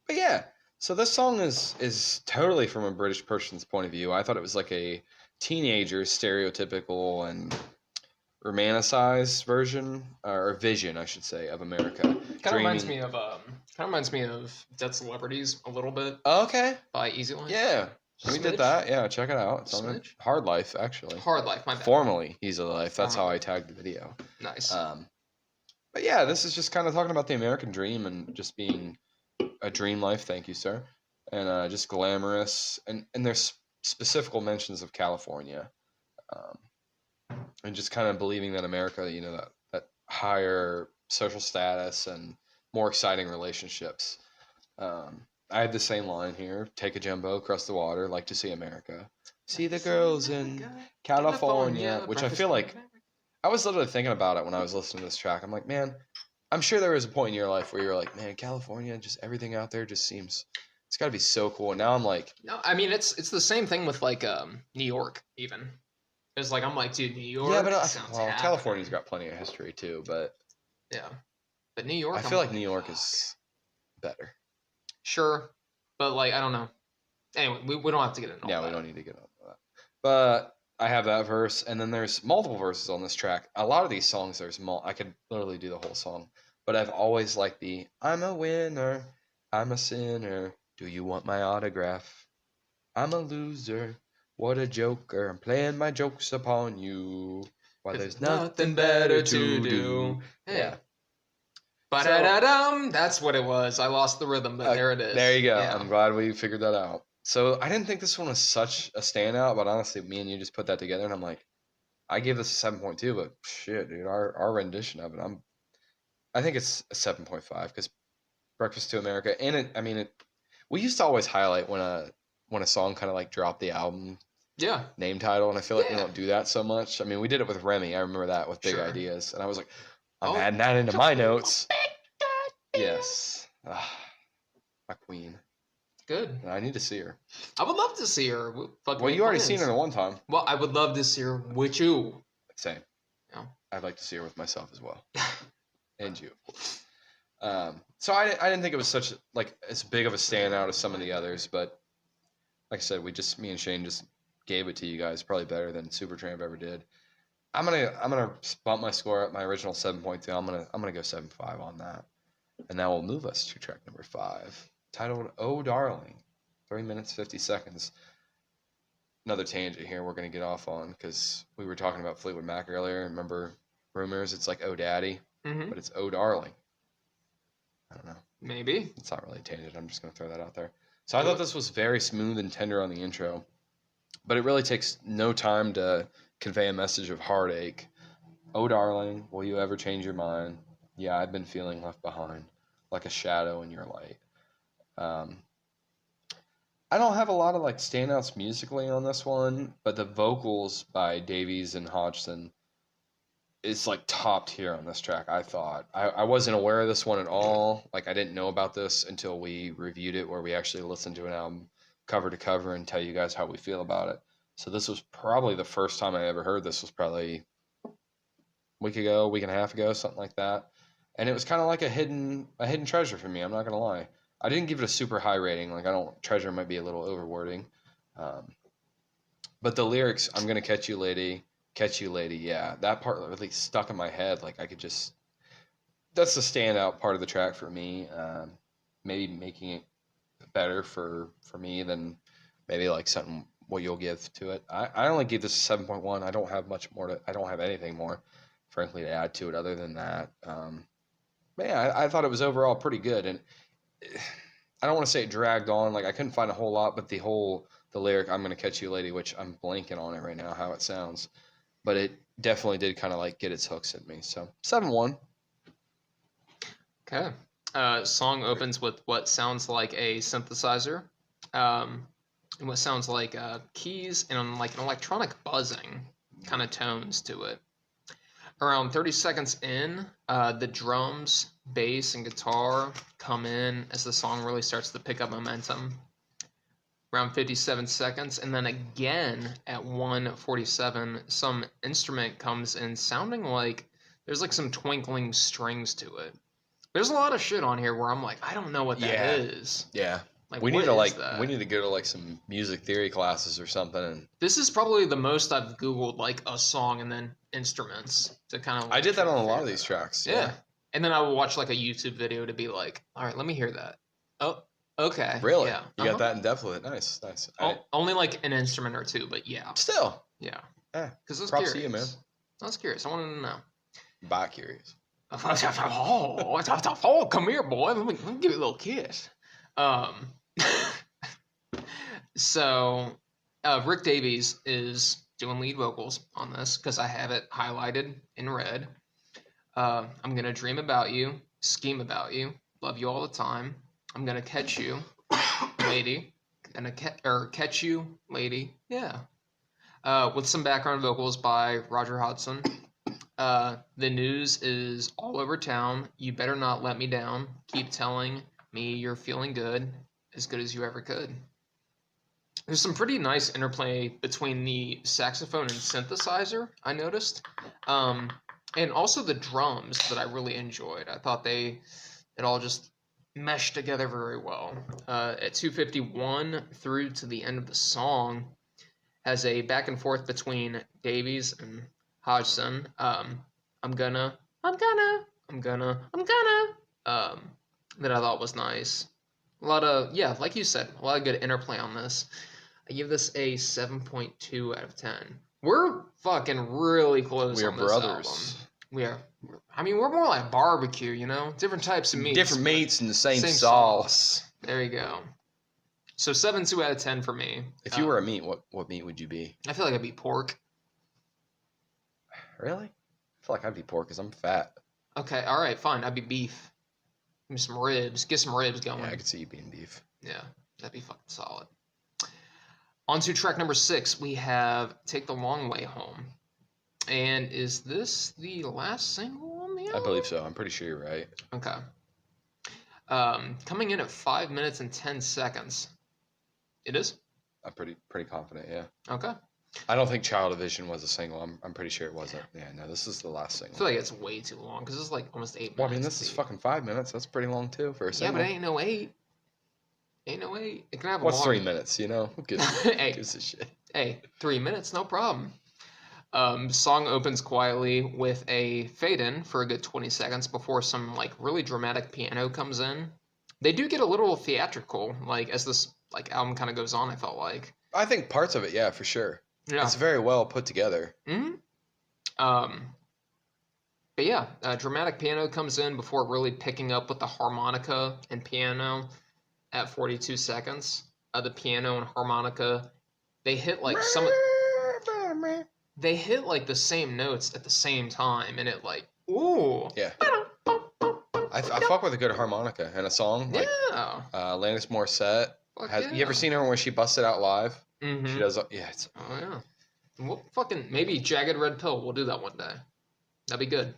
A: but yeah, so this song is totally from a British person's point of view. I thought it was like a teenager's stereotypical and romanticized version or vision, I should say, of America.
B: Kind of reminds
A: Dreaming.
B: me of Dead Celebrities a little bit
A: Okay,
B: by Easy Life.
A: yeah,
B: Just
A: we
B: a
A: did
B: smidge.
A: that. Yeah, check it out. It's on
B: Smidge.
A: Hard Life, actually.
B: Hard Life, my bad.
A: Formerly, He's Alive. That's how
B: Formerly.
A: I tagged the video.
B: Nice.
A: But yeah, this is just kind of talking about the American dream and just being a dream life. Thank you, sir. And just glamorous. And there's specific mentions of California. Um, and just kind of believing that America, that higher social status and more exciting relationships. I had the same line here: "Take a jumbo across the water, like to see America, see the girls in California," which I feel like I was literally thinking about it when I was listening to this track. I'm like, man, I'm sure there was a point in your life where you're like, man, California, just everything out there just seems it's got to be so cool. And now I'm like,
B: No, I mean it's the same thing with like New York even. It's like I'm like, dude, New York.
A: yeah, but
B: sounds
A: well,
B: happening.
A: California's got plenty of history too, but
B: Yeah, but New York.
A: I feel
B: I'm
A: like New York
B: fuck.
A: is better.
B: Sure, but like I don't know. Anyway, we don't have to get into all
A: Yeah,
B: that.
A: we don't need to get into that. But I have that verse, and then there's multiple verses on this track. A lot of these songs, I could literally do the whole song, but I've always liked the "I'm a winner, I'm a sinner. Do you want my autograph? I'm a loser. What a joker. I'm playing my jokes upon you. Why there's nothing better to do."
B: Hey.
A: Yeah.
B: Ba-da-da-dum. That's what it was. I lost the rhythm, but there it is.
A: There you go.
B: Yeah.
A: I'm glad we figured that out. So I didn't think this one was such a standout, but honestly, me and you just put that together, and I'm like, I gave this a 7.2, but shit, dude, our rendition of it, I think it's a 7.5 because Breakfast to America, and we used to always highlight when a song kind of like dropped the album
B: Yeah.
A: name title, and I feel like we
B: Yeah.
A: don't do that so much. I mean, we did it with Remy. I remember that with Big
B: Sure.
A: Ideas, and I was like, I'm
B: Oh,
A: adding that into my notes. Yes, my queen.
B: Good.
A: And I need to see her.
B: I would love to see her.
A: Well, you already seen her the one time.
B: Well, I would love to see her with you.
A: Same.
B: Yeah.
A: I'd like to see her with myself as well, and you. So I didn't think it was such like as big of a standout as some of the others, but like I said, me and Shane just gave it to you guys probably better than Supertramp ever did. I'm gonna bump my score up, my original 7.2. I'm gonna go 7.5 on that, and that will move us to track number 5, titled "Oh Darling," 3 minutes 50 seconds. Another tangent here we're gonna get off on because we were talking about Fleetwood Mac earlier. Remember Rumors? It's like "Oh Daddy,"
B: Mm-hmm.
A: but it's "Oh Darling." I don't know.
B: Maybe.
A: It's not really a tangent. I'm just gonna throw that out there. So I thought this was very smooth and tender on the intro, but it really takes no time to convey a message of heartache. Oh, darling, will you ever change your mind? Yeah, I've been feeling left behind, like a shadow in your light. Um, I don't have a lot of like standouts musically on this one, but the vocals by Davies and Hodgson is like top tier on this track. I thought I wasn't aware of this one at all. Like I didn't know about this until we reviewed it, where we actually listened to an album cover to cover and tell you guys how we feel about it. So this was probably the first time I ever heard this. Was probably a week ago, week and a half ago, something like that. And it was kind of like a hidden treasure for me. I'm not gonna lie. I didn't give it a super high rating. Like I don't treasure might be a little overwording, um, but the lyrics, "I'm gonna catch you, lady." Yeah, that part really stuck in my head. Like I could just that's the standout part of the track for me. Maybe making it better for me than maybe like something what you'll give to it. I only give this a 7.1. I don't have much more to. I don't have anything more, frankly, to add to it other than that. But yeah, I thought it was overall pretty good, and I don't want to say it dragged on. Like I couldn't find a whole lot, but the lyric "I'm gonna catch you, lady," which I'm blanking on it right now, how it sounds, but it definitely did kind of like get its hooks in me. So 7-1.
B: Okay. Song opens with what sounds like a synthesizer, um, and what sounds like keys and like an electronic buzzing kind of tones to it. Around 30 seconds in, the drums, bass, and guitar come in as the song really starts to pick up momentum. Around 57 seconds, and then again at 1:47, some instrument comes in sounding like there's like some twinkling strings to it. There's a lot of shit on here where I'm like, I don't know what that is.
A: Yeah.
B: Like,
A: We
B: what
A: need to
B: is
A: like
B: that?
A: we need to go to like some music theory classes or something. And
B: This is probably the most I've Googled like a song and then instruments to kind of.
A: I
B: Like,
A: did that
B: try to
A: on a lot
B: figure
A: of these
B: that out.
A: tracks.
B: Yeah. And then I would watch like a YouTube video to be like, all right, let me hear that. Oh, okay.
A: Really?
B: Yeah.
A: You got that in depth with it. Nice, nice.
B: Only like an instrument or two, but yeah.
A: Still.
B: Yeah.
A: Yeah.
B: Because I was
A: Props
B: curious.
A: to you, man.
B: I was curious. I wanted to know.
A: Back curious.
B: Oh, come here, boy. Let me give you a little kiss. Um, so Rick Davies is doing lead vocals on this because I have it highlighted in red. I'm gonna dream about you, scheme about you, love you all the time. I'm gonna catch you, lady. Catch you, lady. Yeah. With some background vocals by Roger Hodgson. The news is all over town. You better not let me down. Keep telling me you're feeling good as you ever could. There's some pretty nice interplay between the saxophone and synthesizer, I noticed. Um, and also the drums that I really enjoyed. I thought it all just meshed together very well. At 2:51 through to the end of the song, has a back and forth between Davies and Hodgson. I'm gonna, I'm gonna, I'm gonna, I'm gonna. That I thought was nice. A lot of, yeah, like you said, a lot of good interplay on this. I give this a 7.2 out of 10. We're fucking really close
A: We are
B: on this
A: brothers.
B: album. We are. I mean, we're more like barbecue, you know? Different types of meats.
A: Different meats and the same
B: same
A: sauce.
B: There you go. So 7.2 out of 10 for me.
A: If you were a meat, what meat would you be?
B: I feel like I'd be pork.
A: Really? I feel like I'd be pork because I'm fat.
B: Okay, all right, fine. I'd be beef. Give me some ribs. Get some ribs going.
A: Yeah, I could see you being beef.
B: Yeah, that'd be fucking solid. On to track number 6, we have Take the Long Way Home. And is this the last single on the album?
A: I believe so. I'm pretty sure you're right.
B: Okay. Coming in at 5 minutes and 10 seconds. It is?
A: I'm pretty confident, yeah.
B: Okay.
A: I don't think Child of Vision was a single. I'm pretty sure it wasn't. Yeah, no, this is the last
B: I
A: single.
B: feel like it's way too long because it's like almost 8 minutes.
A: Well, I mean, this is fucking 5 minutes. That's pretty long, too, for a
B: Yeah,
A: single.
B: but it ain't no 8. Ain't no 8. It can have a
A: What's
B: long...
A: 3 minutes, you know? Who gives,
B: Hey.
A: gives a shit?
B: Hey, 3 minutes, no problem. Song opens quietly with a fade-in for a good 20 seconds before some like really dramatic piano comes in. They do get a little theatrical, like as this like album kind of goes on. I felt like.
A: I think parts of it, yeah, for sure.
B: Yeah.
A: It's very well put together.
B: Hmm. But yeah, dramatic piano comes in before really picking up with the harmonica and piano at 42 seconds. The piano and harmonica, they hit like they hit like the same notes at the same time, and it like, ooh.
A: Yeah. I fuck with a good harmonica and a song. Like,
B: Yeah.
A: Alanis Morissette.
B: Yeah.
A: You ever seen her when she busted out live?
B: Mm-hmm.
A: She does. Yeah. It's,
B: Oh yeah. We'll fucking maybe Jagged Red Pill. We'll do that one day. That'd be good.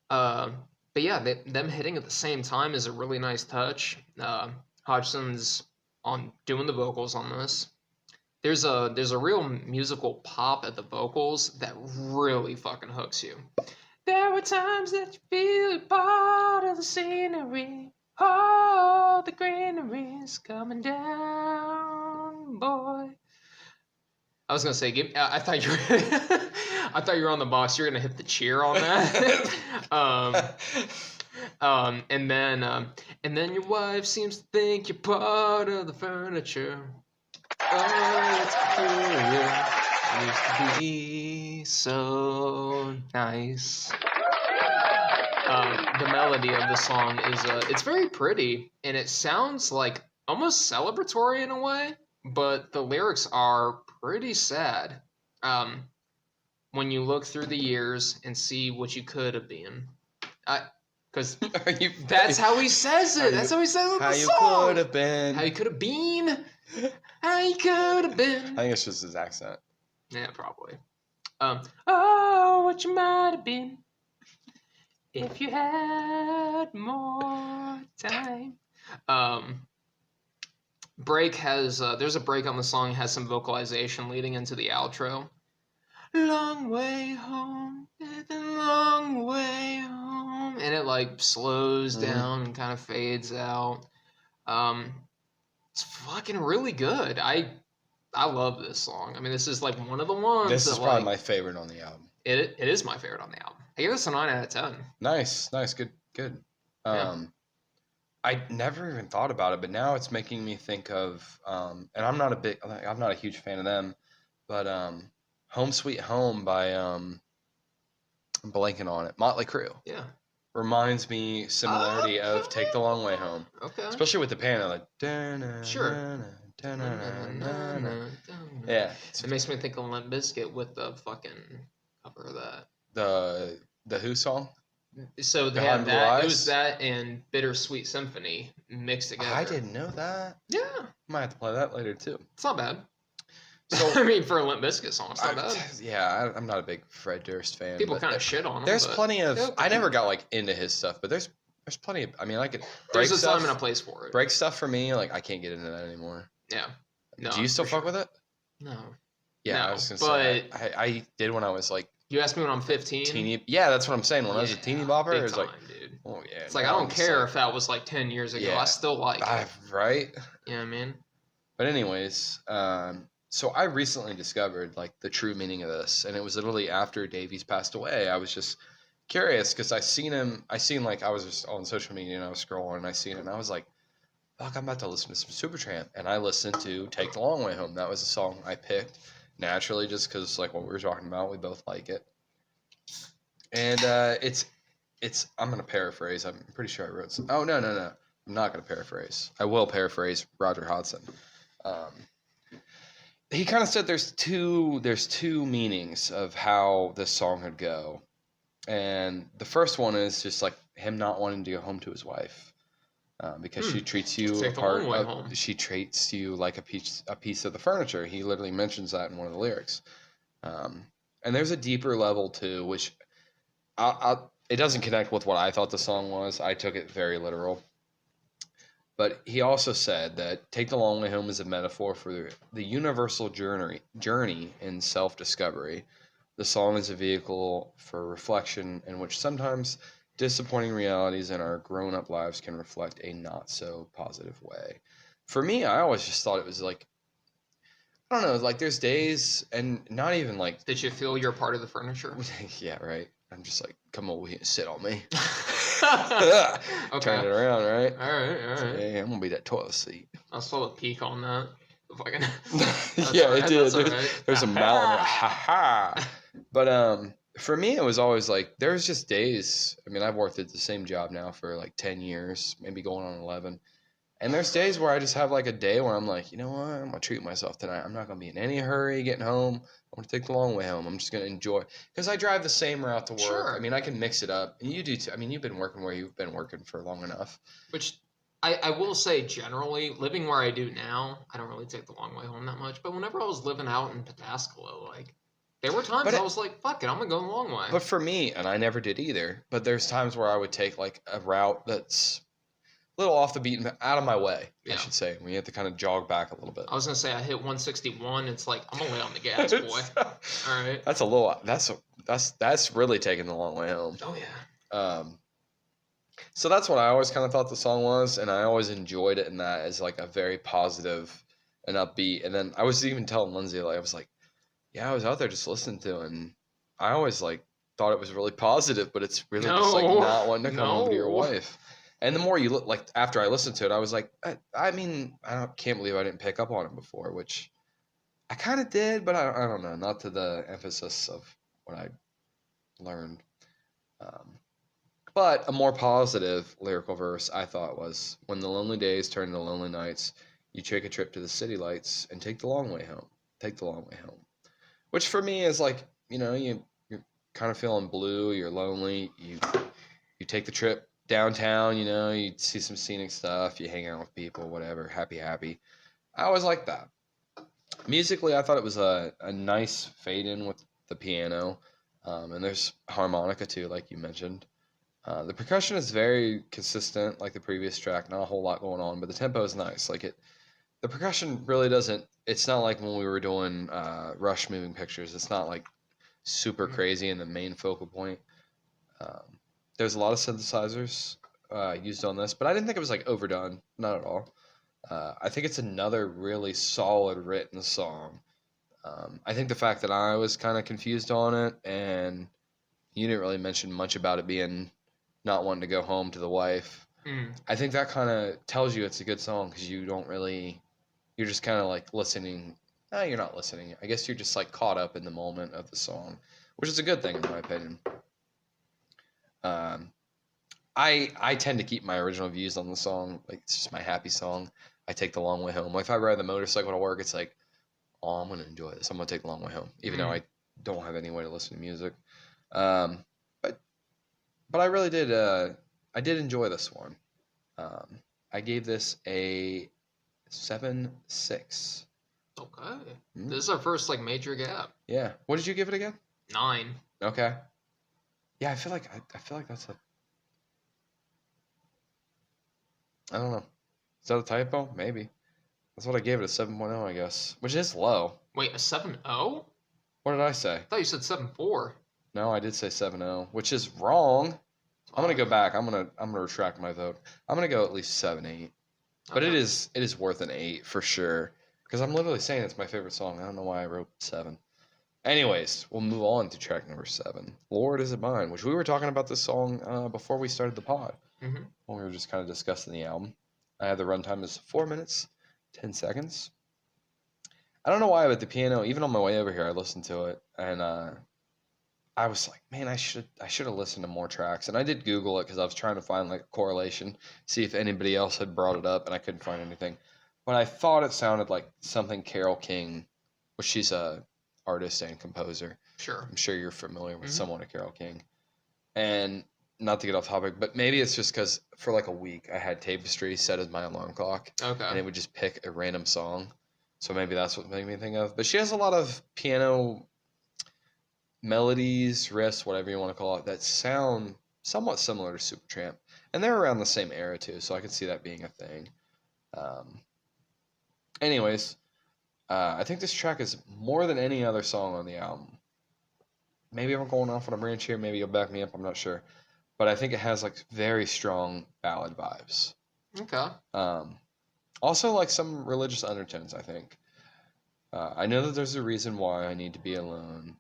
B: But yeah, them hitting at the same time is a really nice touch. Hodgson's on doing the vocals on this. There's a real musical pop at the vocals that really fucking hooks you. There were times that you feel part of the scenery. Oh, the greenery's coming down, boy. I was gonna say, I thought you were, I thought you were on the box. You're gonna hit the cheer on that. And then your wife seems to think you're part of the furniture. Oh, it's peculiar. Used to be so nice. The melody of the song is it's very pretty, and it sounds like almost celebratory in a way, but the lyrics are pretty sad. when you look through the years and see what you could have been. Because
A: Are you?
B: that's how he says it. That's how he says it in the song.
A: Could have been.
B: How you could have been. How you could have been.
A: I think it's just his accent.
B: Yeah, probably. Oh, what you might have been if you had more time. Break has there's a break on the song, has some vocalization leading into the outro. Long way home, the long way home, and it like slows down and kind of fades out. It's fucking really good. I love this song. I mean, this is like one of the ones.
A: This
B: that,
A: is probably
B: like,
A: my favorite on the album.
B: It is my favorite on the album. I give this a 9 out of 10.
A: Nice, good.
B: Yeah.
A: I never even thought about it, but now it's making me think of, and I'm not a huge fan of them, but Home Sweet Home by, I'm blanking on it, Motley Crue.
B: Yeah.
A: Reminds me similarity of Take the Long Way Home.
B: Okay.
A: Especially with the piano, like,
B: Sure.
A: yeah.
B: It makes me think of Limp Bizkit with the fucking cover of that.
A: The Who song?
B: So they
A: Behind
B: had
A: Blue
B: that.
A: Eyes?
B: It was that and Bittersweet Symphony mixed together.
A: I didn't know that.
B: Yeah.
A: Might have to play that later too.
B: It's not bad.
A: So
B: I mean, for a Limp Bizkit song, it's not bad.
A: Yeah, I'm not a big Fred Durst fan.
B: People kind of shit on him.
A: There's
B: but
A: plenty of.
B: okay.
A: I never got like into his stuff, but there's plenty of. I mean, I could.
B: There's
A: Break
B: a
A: stuff,
B: time and a place for it.
A: Break stuff for me, like I can't get into that anymore.
B: Yeah. No,
A: Do you still fuck with it?
B: No.
A: Yeah,
B: No,
A: I was gonna say.
B: but
A: I did when I was like
B: you asked me when I'm 15.
A: teeny. Yeah, that's what I'm saying. When I was a teeny bopper,
B: big
A: it was
B: time,
A: like,
B: dude.
A: oh yeah.
B: It's like
A: now
B: I
A: I'm
B: don't
A: just
B: care
A: like,
B: if that was like 10 years ago.
A: Yeah.
B: I still like it.
A: Right.
B: You know what I mean?
A: But anyways, so I recently discovered like the true meaning of this, and it was literally after Davies passed away. I was just curious because I was just on social media and I was scrolling and I seen it and I was like, fuck, I'm about to listen to some Supertramp, and I listened to Take the Long Way Home. That was a song I picked naturally just because like what we were talking about, we both like it, and it's I'm gonna paraphrase. I'm pretty sure I wrote some. Oh no, I'm not gonna paraphrase. I will paraphrase Roger Hodgson. He kind of said there's two meanings of how this song would go, and the first one is just like him not wanting to go home to his wife because she treats you
B: Take the long way home.
A: she treats you like a piece of the furniture. He literally mentions that in one of the lyrics, and there's a deeper level too, which it doesn't connect with what I thought the song was. I took it very literal. But he also said that Take the Long Way Home is a metaphor for the universal journey in self-discovery. The song is a vehicle for reflection in which sometimes disappointing realities in our grown-up lives can reflect a not-so-positive way. For me, I always just thought it was like, I don't know, like there's days, and not even like...
B: Did you feel you're part of the furniture?
A: Yeah, right. I'm just like, come over here and sit on me.
B: Okay.
A: Turn it around, right?
B: All right.
A: Yeah, I'm gonna be that toilet seat.
B: I saw a peak on that. Fucking.
A: Yeah,
B: right,
A: it did.
B: right.
A: There's a mountain. Ha ha. But for me, it was always like there's just days. I mean, I've worked at the same job now for like 10 years, maybe going on 11. And there's days where I just have like a day where I'm like, you know what? I'm gonna treat myself tonight. I'm not gonna be in any hurry getting home. I'm gonna take the long way home. I'm just gonna enjoy because I drive the same route to work.
B: Sure.
A: I mean, I can mix it up, and you do too. I mean, you've been working where you've been working for long enough.
B: Which I will say, generally, living where I do now, I don't really take the long way home that much. But whenever I was living out in Pataskala, like there were times I was like, fuck it, I'm gonna go the long way.
A: But for me, and I never did either. But there's times where I would take like a route that's little off the beaten, out of my way, I should say. We have to kind of jog back a little bit.
B: I was gonna say I hit 161. It's like I'm gonna lay on the gas, boy. All right.
A: That's a little. That's really taking the long way home.
B: Oh yeah.
A: So that's what I always kind of thought the song was, and I always enjoyed it in that as like a very positive and upbeat. And then I was even telling Lindsay, like I was like, yeah, I was out there just listening to, it, and I always like thought it was really positive, but it's really just like not wanting to come home to your wife. And the more you look, like after I listened to it, I was like, I mean, can't believe I didn't pick up on it before, which I kind of did, but I don't know, not to the emphasis of what I learned. But a more positive lyrical verse I thought was, when the lonely days turn into lonely nights, you take a trip to the city lights and take the long way home. Take the long way home. Which for me is like, you're kind of feeling blue, you're lonely, you take the trip downtown, you see some scenic stuff, you hang out with people, whatever, happy. I always like that. Musically, I thought it was a nice fade in with the piano, and there's harmonica too, like you mentioned. The percussion is very consistent, like the previous track. Not a whole lot going on, but the tempo is nice. The percussion really doesn't. It's not like when we were doing Rush Moving Pictures. It's not like super
B: Mm.
A: crazy in the main focal point. Um, there's a lot of synthesizers used on this, but I didn't think it was like overdone. Not at all. I think it's another really solid written song. I think the fact that I was kind of confused on it, and you didn't really mention much about it being not wanting to go home to the wife.
B: Mm.
A: I think that kind of tells you it's a good song because you don't really, you're just kind of like listening. No, you're not listening. I guess you're just like caught up in the moment of the song, which is a good thing in my opinion. Um, I tend to keep my original views on the song. Like it's just my happy song. I take the long way home. Like if I ride the motorcycle to work, it's like, oh, I'm gonna enjoy this. I'm gonna take the long way home, even though
B: Mm.
A: I don't have any way to listen to music. Um, but but I really did. I did enjoy this one. Um, I gave this a 7.6.
B: Okay.
A: Mm,
B: This is our first like major gap.
A: yeah. What did you give it again?
B: 9.
A: Okay. Yeah, I feel like that's a, I don't know. Is that a typo? Maybe. That's what I gave it, a 7.0, I guess, which is low.
B: Wait, a 7.0?
A: What did I say?
B: I thought you said 7.4.
A: No, I did say 7.0, which is wrong. I'm gonna go back. I'm gonna retract my vote. I'm gonna go at least 7.8. But
B: Okay.
A: it is worth an 8 for sure. Because I'm literally saying it's my favorite song. I don't know why I wrote 7. Anyways, we'll move on to track number 7. Lord Is It Mine, which we were talking about this song before we started the pod.
B: Mm-hmm.
A: When we were just kind of discussing the album. I have the runtime is 4 minutes, 10 seconds. I don't know why, but the piano, even on my way over here, I listened to it. And I was like, man, I should have listened to more tracks. And I did Google it because I was trying to find like a correlation, see if anybody else had brought it up, and I couldn't find anything. But I thought it sounded like something Carole King, which she's a artist and composer.
B: Sure.
A: I'm sure you're familiar with
B: Mm-hmm.
A: someone of Carole King. And not to get off topic, but maybe it's just because for like a week I had Tapestry set as my alarm clock, and
B: Okay.
A: it would just pick a random song. So maybe that's what made me think of. But she has a lot of piano melodies, riffs, whatever you want to call it, that sound somewhat similar to Supertramp, and they're around the same era too, so I can see that being a thing. Um, anyways, I think this track is more than any other song on the album. Maybe I'm going off on a branch here. Maybe you'll back me up. I'm not sure, but I think it has like very strong ballad vibes.
B: Okay.
A: Um, also, like some religious undertones. I think. I know that there's a reason why I need to be alone.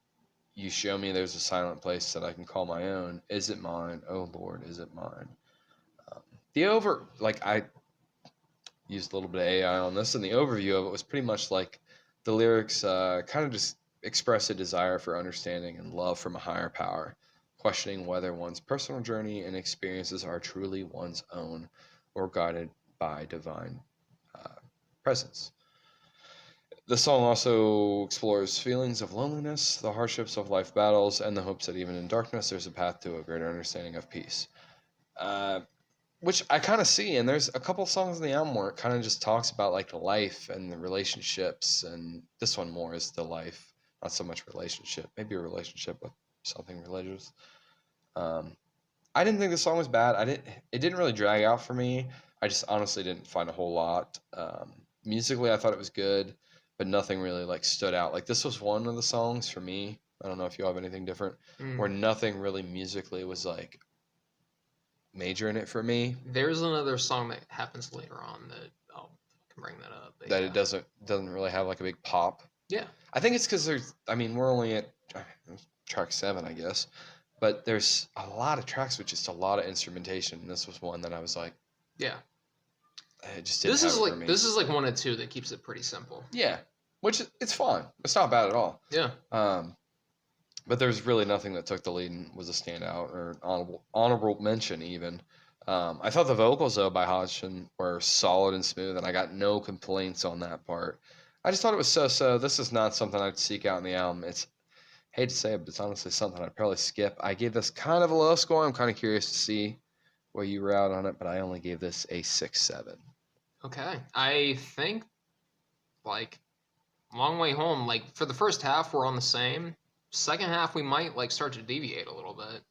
A: You show me there's a silent place that I can call my own. Is it mine? Oh Lord, is it mine? Um, I used a little bit of AI on this, and the overview of it was pretty much like the lyrics kind of just express a desire for understanding and love from a higher power, questioning whether one's personal journey and experiences are truly one's own or guided by divine uh, presence. The song also explores feelings of loneliness, the hardships of life battles, and the hopes that even in darkness there's a path to a greater understanding of peace. Uh, which I kind of see, and there's a couple songs in the album where it kind of just talks about like the life and the relationships, and this one more is the life, not so much relationship. Maybe a relationship with something religious. Um, I didn't think the song was bad. It didn't really drag out for me. I just honestly didn't find a whole lot. Musically, I thought it was good, but nothing really like stood out. Like this was one of the songs for me. I don't know if you have anything different, where
B: Mm.
A: nothing really musically was like major in it for me.
B: There's another song that happens later on that I can bring that up. But
A: That
B: yeah.
A: it doesn't really have like a big pop.
B: Yeah.
A: I think it's because there's. I mean, we're only at track 7, I guess, but there's a lot of tracks with just a lot of instrumentation. And this was one that I was like,
B: Yeah.
A: it just didn't have it for me.
B: This is like one of two that keeps it pretty simple.
A: Yeah, which it's fine. It's not bad at all.
B: Yeah.
A: But there's really nothing that took the lead and was a standout or an honorable mention even. I thought the vocals though by Hodgson were solid and smooth, and I got no complaints on that part. I just thought it was so. This is not something I'd seek out in the album. Hate to say it, but it's honestly something I'd probably skip. I gave this kind of a low score. I'm kind of curious to see where you were out on it, but I only gave this a 6-7.
B: Okay. I think, like, Long Way Home, like, for the first half, we're on the same. Second half, we might, like, start to deviate a little bit.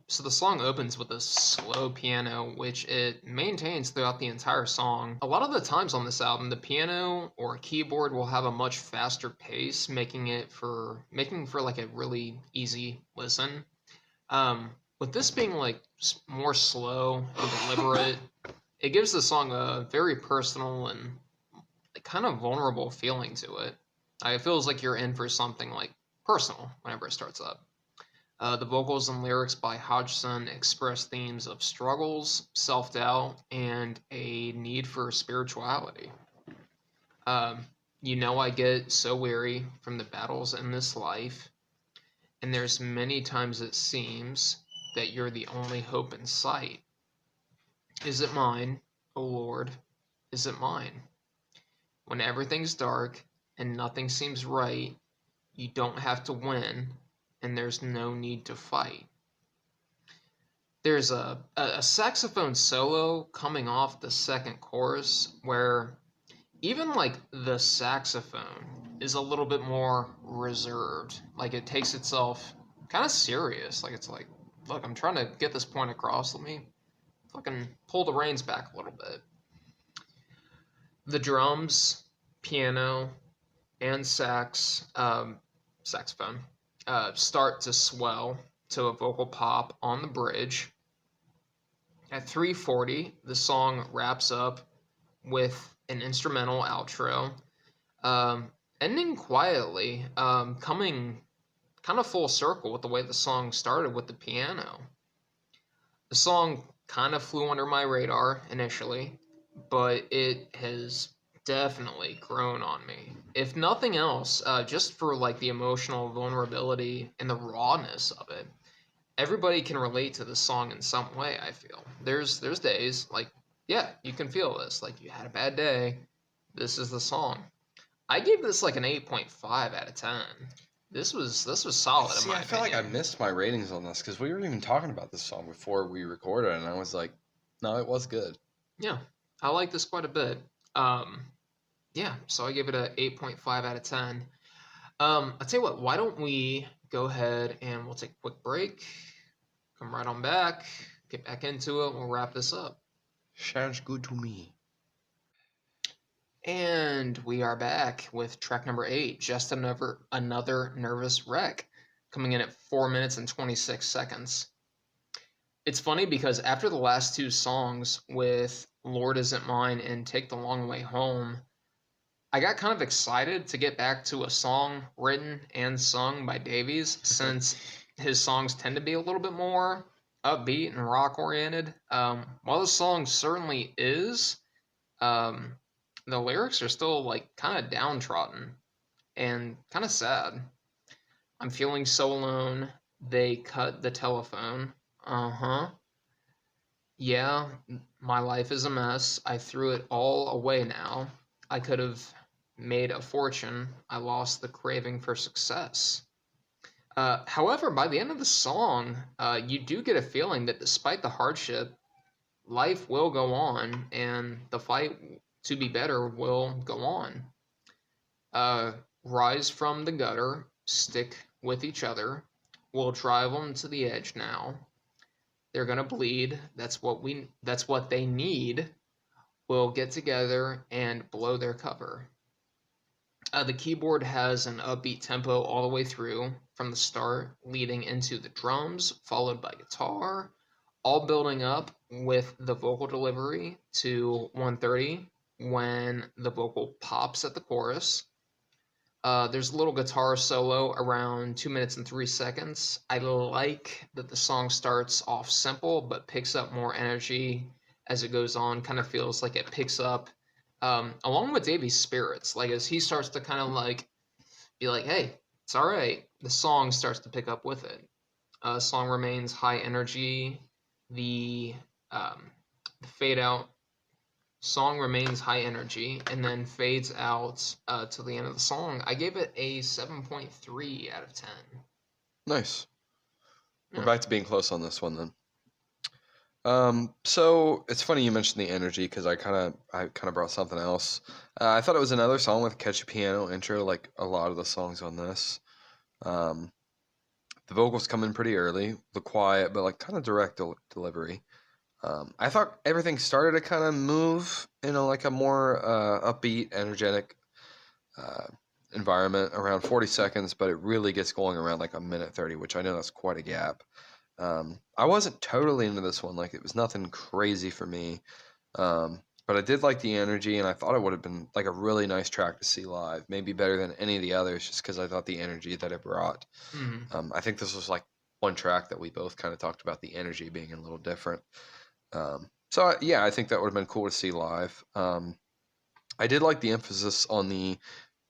B: So the song opens with a slow piano, which it maintains throughout the entire song. A lot of the times on this album, the piano or keyboard will have a much faster pace, making for like a really easy listen. With this being like more slow and deliberate, it gives the song a very personal and like, kind of vulnerable feeling to it. It feels like you're in for something like personal whenever it starts up. The vocals and lyrics by Hodgson express themes of struggles, self doubt, and a need for spirituality. I get so weary from the battles in this life, and there's many times it seems that you're the only hope in sight. Is it mine, O Lord? Is it mine? When everything's dark and nothing seems right, you don't have to win, and there's no need to fight. There's a saxophone solo coming off the second chorus where even like the saxophone is a little bit more reserved. Like it takes itself kind of serious. Like it's like, look, I'm trying to get this point across. Let me fucking pull the reins back a little bit. The drums, piano, and saxophone start to swell to a vocal pop on the bridge. At 3:40, the song wraps up with an instrumental outro, ending quietly, coming kind of full circle with the way the song started with the piano. The song kind of flew under my radar initially, but it has definitely grown on me. If nothing else, just for like the emotional vulnerability and the rawness of it. Everybody can relate to this song in some way. I feel there's days like, yeah, you can feel this. Like you had a bad day. This is the song. I gave this like an 8.5 out of 10. This was solid in
A: See,
B: my
A: I feel like I
B: opinion.
A: missed my ratings on this because we were even talking about this song before we recorded, and I was like, no, it was good.
B: Yeah, I like this quite a bit. Um, yeah, so I give it a 8.5 out of 10. I'll tell you what. Why don't we go ahead and we'll take a quick break. Come right on back. Get back into it. We'll wrap this up.
A: Sounds good to me.
B: And we are back with track number 8, Just Another Nervous Wreck, coming in at 4 minutes and 26 seconds. It's funny because after the last two songs with Lord Isn't Mine and Take the Long Way Home, I got kind of excited to get back to a song written and sung by Davies since his songs tend to be a little bit more upbeat and rock oriented. While the song certainly is, um, the lyrics are still like kind of downtrodden and kind of sad. I'm feeling so alone. They cut the telephone. Uh huh. Yeah, my life is a mess. I threw it all away now. I could have made a fortune. I lost the craving for success. However, by the end of the song, you do get a feeling that despite the hardship, life will go on and the fight to be better will go on. Uh, Rise from the gutter, stick with each other. We'll drive them to the edge now. They're gonna bleed. That's what they need. We'll get together and blow their cover. The keyboard has an upbeat tempo all the way through from the start, leading into the drums, followed by guitar, all building up with the vocal delivery to 130 when the vocal pops at the chorus. There's a little guitar solo around 2 minutes and 3 seconds. I like that the song starts off simple but picks up more energy as it goes on. Kind of feels like it picks up along with Davey's spirits. Like as he starts to kind of like be like, "Hey, it's all right." The song starts to pick up with it. Song remains high energy. The, um, the fade out Song remains high energy and then fades out to the end of the song. I gave it a 7.3 out of 10.
A: Nice. We're
B: Yeah.
A: back to being close on this one then. So it's funny you mentioned the energy because I kind of brought something else. I thought it was another song with a catchy piano intro, like a lot of the songs on this. Um, the vocals come in pretty early, the quiet but like kind of direct delivery. I thought everything started to kind of move in like a more upbeat, energetic uh, environment around 40 seconds, but it really gets going around like a minute 30, which I know that's quite a gap. I wasn't totally into this one. Like it was nothing crazy for me. But I did like the energy, and I thought it would have been like a really nice track to see live, maybe better than any of the others, just because I thought the energy that it brought.
B: Mm.
A: I think this was like one track that we both kind of talked about the energy being a little different. Yeah, I think that would have been cool to see live. I did like the emphasis on the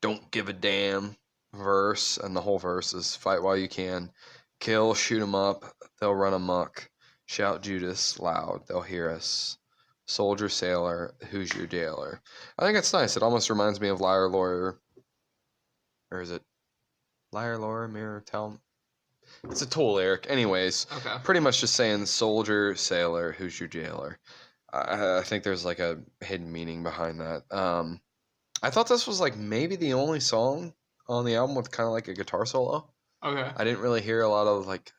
A: "don't give a damn" verse, and the whole verse is "fight while you can, kill, shoot 'em up, they'll run amok, shout Judas loud, they'll hear us, soldier, sailor, who's your jailer." I think it's nice. It almost reminds me of "Liar Lawyer," or is it "Liar Lawyer, Mirror Tell"? It's a Tool lyric. Anyways,
B: Okay.
A: pretty much just saying "soldier, sailor, who's your jailer." I think there's like a hidden meaning behind that. I thought this was like maybe the only song on the album with kind of like a guitar solo.
B: Okay.
A: I didn't really hear a lot of like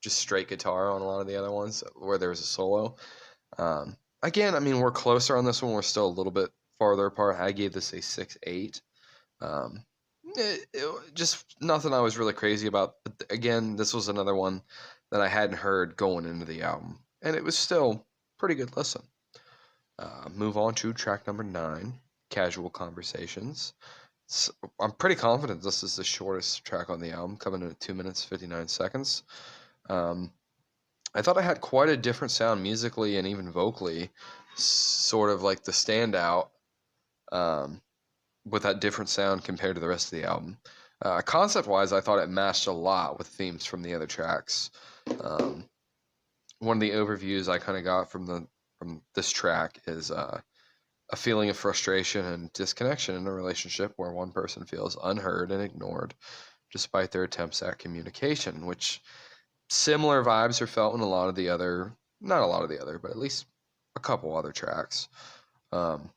A: just straight guitar on a lot of the other ones where there was a solo. Again, I mean, we're closer on this one. We're still a little bit farther apart. I gave this a 6.8. Um, just nothing I was really crazy about. But again, this was another one that I hadn't heard going into the album, and it was still pretty good listen. Move on to track number 9, Casual Conversations. So I'm pretty confident this is the shortest track on the album, coming in at 2 minutes 59 seconds. Um, I thought it had quite a different sound musically and even vocally, sort of like the standout um, with that different sound compared to the rest of the album. Concept-wise, I thought it matched a lot with themes from the other tracks. Um, One of the overviews I kind of got from this track is a feeling of frustration and disconnection in a relationship where one person feels unheard and ignored despite their attempts at communication, which similar vibes are felt in a lot of the other, not a lot of the other, but at least a couple other tracks. Um,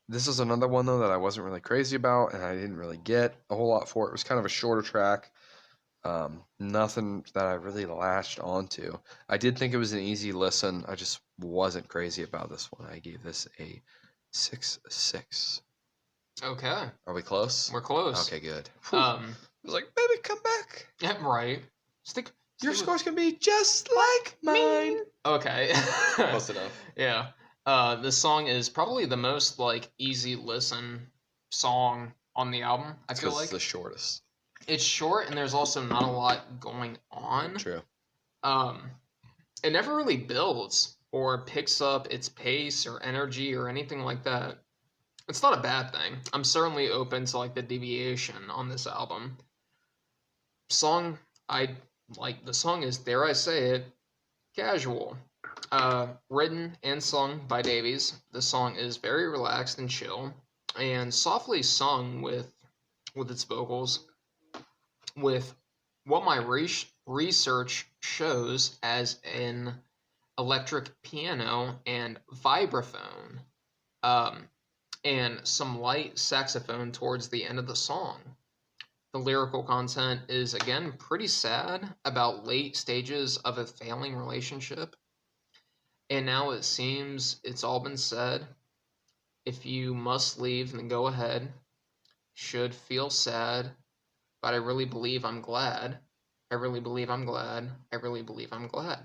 A: this is another one though that I wasn't really crazy about, and I didn't really get a whole lot for it. It was kind of a shorter track. Nothing that I really latched onto. I did think it was an easy listen. I just wasn't crazy about this one. I gave this a 6.6.
B: Okay.
A: Are we close?
B: We're close.
A: Okay, good. Whew. I
B: Um.
A: was like, baby, come back.
B: Yeah, right.
A: Your
B: Stick with
A: scores can be just like mine.
B: Okay.
A: Close enough.
B: Yeah. This song is probably the most like easy listen song on the album. I
A: It's
B: feel
A: because it's
B: like
A: the shortest.
B: it's short and there's also not a lot going on.
A: True.
B: Um, it never really builds or picks up its pace or energy or anything like that. It's not a bad thing. I'm certainly open to like the deviation on this album. Song I like the song is, dare I say it, casual. Written and sung by Davies, the song is very relaxed and chill, and softly sung with its vocals, with what my research shows as an electric piano and vibraphone, um, and some light saxophone towards the end of the song. The lyrical content is again pretty sad about late stages of a failing relationship. And now it seems it's all been said. If you must leave, then go ahead. Should feel sad, but I really believe I'm glad. I really believe I'm glad. I really believe I'm glad.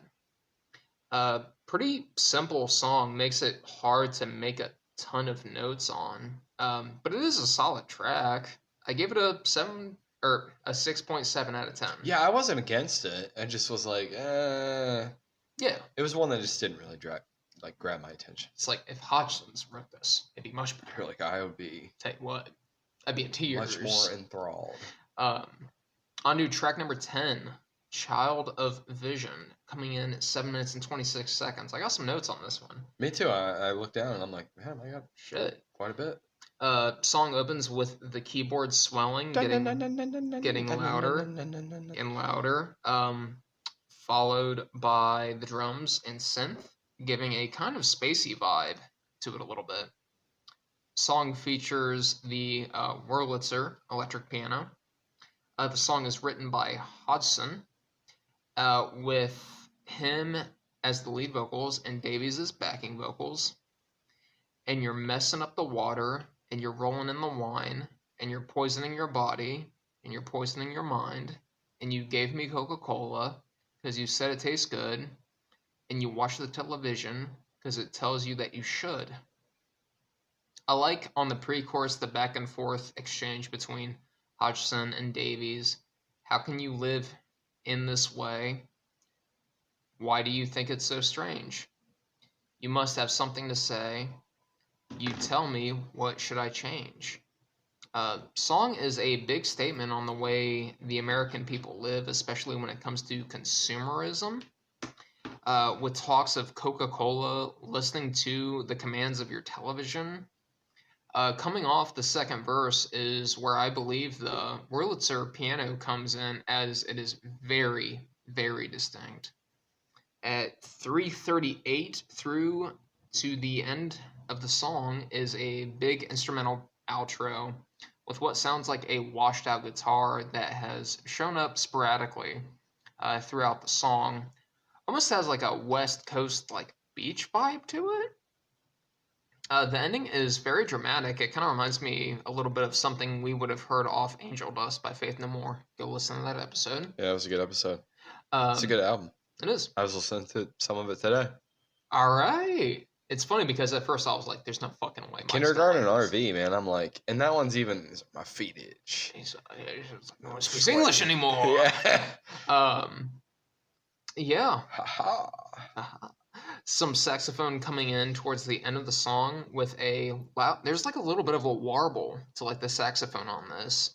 B: Pretty simple song, makes it hard to make a ton of notes on. But it is a solid track. I gave it a 7 or a 6.7 out of 10.
A: Yeah, I wasn't against it. I just was like,
B: Yeah.
A: It was one that just didn't really grab my attention.
B: It's like if Hodgson's wrote this, it'd be much better.
A: Like I would be
B: Tell you what, I'd be in tears.
A: much more enthralled.
B: On to track number 10, Child of Vision, coming in at 7 minutes and 26 seconds. I got some notes on this one.
A: Me too. I looked down and I'm like, man, I got
B: Shit.
A: quite a bit.
B: Song opens with the keyboard swelling, getting louder and louder, followed by the drums and synth, giving a kind of spacey vibe to it a little bit. Song features the Wurlitzer electric piano. The song is written by Hodgson, with him as the lead vocals and Davies as backing vocals. And you're messing up the water, and you're rolling in the wine, and you're poisoning your body, and you're poisoning your mind, and you gave me Coca-Cola because you said it tastes good, and you watch the television because it tells you that you should. I like on the pre-chorus the back and forth exchange between Hodgson and Davies. How can you live in this way? Why do you think it's so strange? You must have something to say. You tell me, what should I change? Song is a big statement on the way the American people live, especially when it comes to consumerism. With talks of Coca-Cola listening to the commands of your television. Coming off the second verse is where I believe the Wurlitzer piano comes in, as it is very, very distinct. At 3:38 through to the end of the song is a big instrumental outro with what sounds like a washed out guitar that has shown up sporadically throughout the song. Almost has like a West Coast like beach vibe to it. The ending is very dramatic. It kind of reminds me a little bit of something we would have heard off Angel Dust by Faith No More. Go listen to that episode.
A: Yeah, it was a good episode. It's a good album.
B: It is.
A: I was listening to some of it today.
B: All right. It's funny because at first I was like, "There's no fucking way." Mike's
A: Kindergarten
B: gonna like
A: RV, man. I'm like, and that one's even my feet itch.
B: He's like, "No one speaks English anymore."
A: Yeah.
B: Yeah.
A: Ha
B: Some saxophone coming in towards the end of the song with a loud. There's like a little bit of a warble to like the saxophone on this.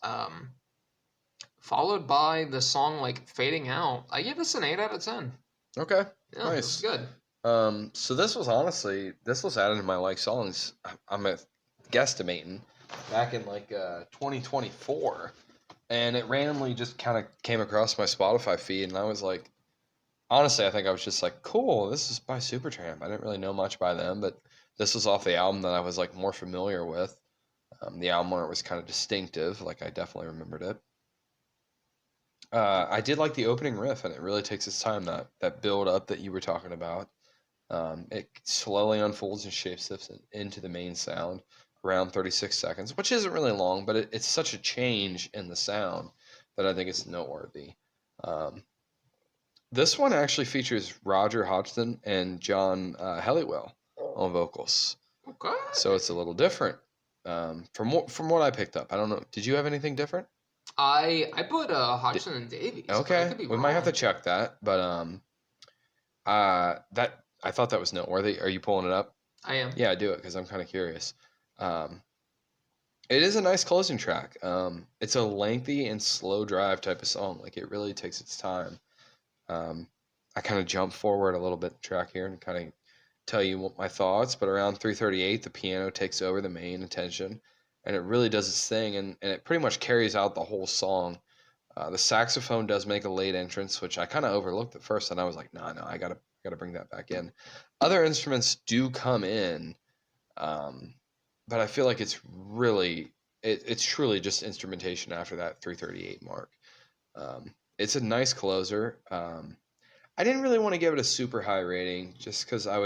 B: Followed by the song like fading out. I give this an 8 out of 10.
A: Okay.
B: Yeah,
A: Nice.
B: Good.
A: So this was added to my like songs. I'm guesstimating back in like 2024, and it randomly just kind of came across my Spotify feed, and I was like, honestly, I think I was just like, cool, this is by Supertramp. I didn't really know much by them, but this was off the album that I was like more familiar with. The album art was kind of distinctive, like I definitely remembered it. I did like the opening riff, and it really takes its time. That build up that you were talking about. It slowly unfolds and shapeshifts into the main sound around 36 seconds, which isn't really long, but it's such a change in the sound that I think it's noteworthy. This one actually features Roger Hodgson and John Helliwell on vocals,
B: Okay.
A: so it's a little different from what I picked up. I don't know. Did you have anything different?
B: I put Hodgson and Davies.
A: Okay, we might have to check that, but that I thought that was noteworthy. Are you pulling it up?
B: I am.
A: Yeah, do it because I'm kind of curious. It is a nice closing track. It's a lengthy and slow drive type of song. Like it really takes its time. I kind of jump forward a little bit in the track here and kind of tell you what my thoughts. But around 3:38, the piano takes over the main attention, and it really does its thing, and it pretty much carries out the whole song. The saxophone does make a late entrance, which I kind of overlooked at first, and I was like, no, I gotta bring that back in. Other instruments do come in, but I feel like it's truly just instrumentation after that 3:38 mark. It's a nice closer. I didn't really want to give it a super high rating just because I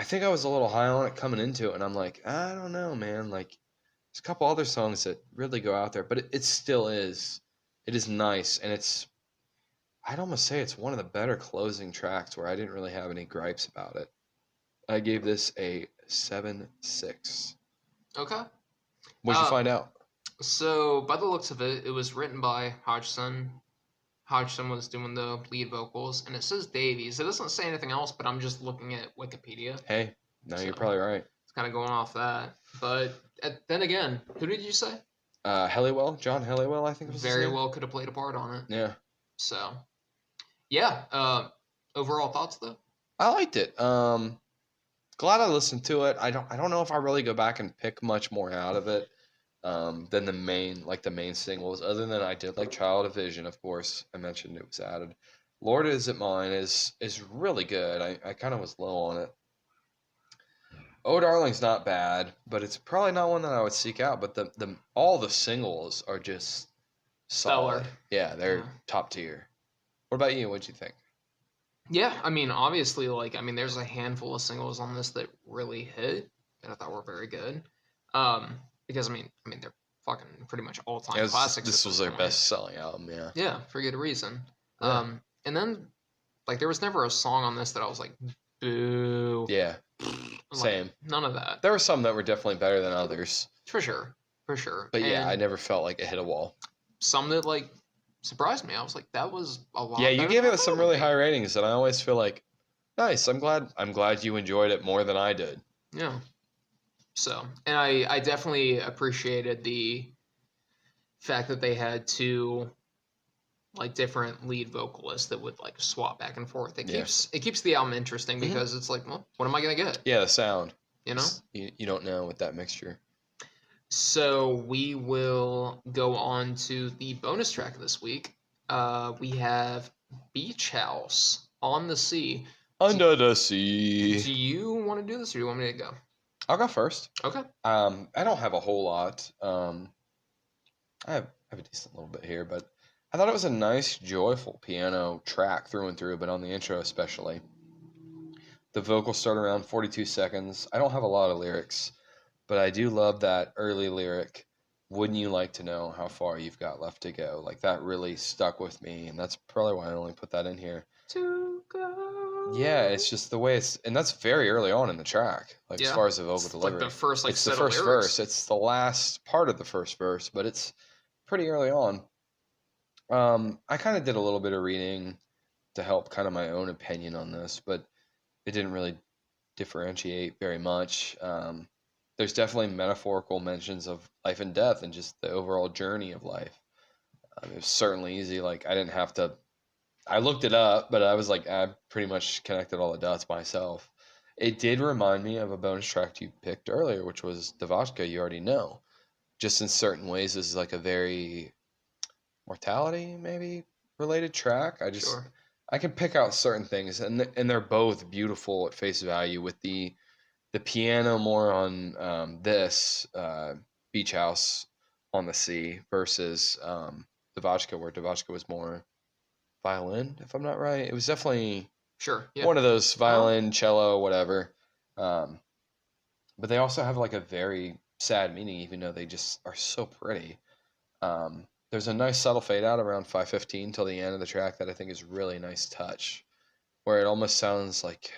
A: think I was a little high on it coming into it, and I'm like, I don't know, man. Like, there's a couple other songs that really go out there, but it still is. It is nice, and I'd almost say it's one of the better closing tracks where I didn't really have any gripes about it. I gave this a 7.6.
B: Okay.
A: What'd you find out?
B: So, by the looks of it, it was written by Hodgson. Hodgson was doing the lead vocals, and it says Davies. It doesn't say anything else, but I'm just looking at Wikipedia.
A: Hey, no, you're probably right.
B: It's kind of going off that. But then again, who did you say?
A: John Helliwell, I think it was his
B: Very
A: name.
B: well could have played a part on it.
A: Yeah.
B: So yeah. Overall thoughts though.
A: I liked it. Glad I listened to it. I don't know if I really go back and pick much more out of it than the main singles. Other than I did like Child of Vision, of course. I mentioned it was added. Lord Is It Mine is really good. I kind of was low on it. Oh Darling's not bad, but it's probably not one that I would seek out. But the all the singles are just
B: Stellar.
A: solid. Yeah, they're
B: Yeah.
A: top tier. What about you? What'd you think?
B: Yeah, I mean, obviously, like, I mean, there's a handful of singles on this that really hit that I thought were very good. Because I mean, they're fucking pretty much all time classics at
A: This was
B: this
A: their
B: point.
A: best selling album. Yeah.
B: Yeah, for good reason.
A: Yeah.
B: And then like there was never a song on this that I was like, boo.
A: Yeah.
B: Like
A: Same.
B: none of that.
A: There were some that were definitely better than others.
B: For sure. For sure.
A: But yeah, I
B: And
A: never felt like it hit a wall.
B: some that like surprised me. I was like, that was a lot
A: Yeah, you
B: better
A: gave
B: than I
A: it
B: thought
A: some
B: would
A: really
B: be.
A: high ratings, and I always feel like, nice. I'm glad you enjoyed it more than I did.
B: Yeah. So, and I definitely appreciated the fact that they had two like different lead vocalists that would like swap back and forth.
A: Yeah.
B: It keeps the album interesting
A: Mhm.
B: because it's like, well, what am I gonna get?
A: Yeah, the sound.
B: You know?
A: You don't know with that mixture.
B: So we will go on to the bonus track this week. We have Beach House on the Sea.
A: Under the Sea.
B: Do you want to do this or do you want me to go?
A: I'll go first.
B: Okay.
A: I don't have a whole lot. I have a decent little bit here, but I thought it was a nice, joyful piano track through and through, but on the intro especially. The vocals start around 42 seconds. I don't have a lot of lyrics, but I do love that early lyric. Wouldn't you like to know how far you've got left to go? Like that really stuck with me, and that's probably why I only put that in here.
B: To go.
A: Yeah, it's just the way and that's very early on in the track, like as
B: Yeah.
A: far as the vocal
B: It's
A: delivery.
B: like the first like
A: It's
B: set
A: the first
B: of lyrics.
A: verse. It's the last part of the first verse, but it's pretty early on. I kind of did a little bit of reading to help kind of my own opinion on this, but it didn't really differentiate very much. There's definitely metaphorical mentions of life and death and just the overall journey of life. It was certainly easy. Like I didn't have to. I looked it up, but I was like, I pretty much connected all the dots myself. It did remind me of a bonus track you picked earlier, which was Devashka. You already know. Just in certain ways, this is like a very mortality maybe related track.
B: Sure.
A: I can pick out certain things, and they're both beautiful at face value. With the piano more on this Beach House on the Sea versus Devashka, where Devashka was more violin, if I'm not right. It was definitely
B: Sure. Yeah.
A: one of those violin, cello, whatever. Um, but they also have like a very sad meaning, even though they just are so pretty. There's a nice subtle fade out around 5:15 till the end of the track that I think is really nice touch, where it almost sounds like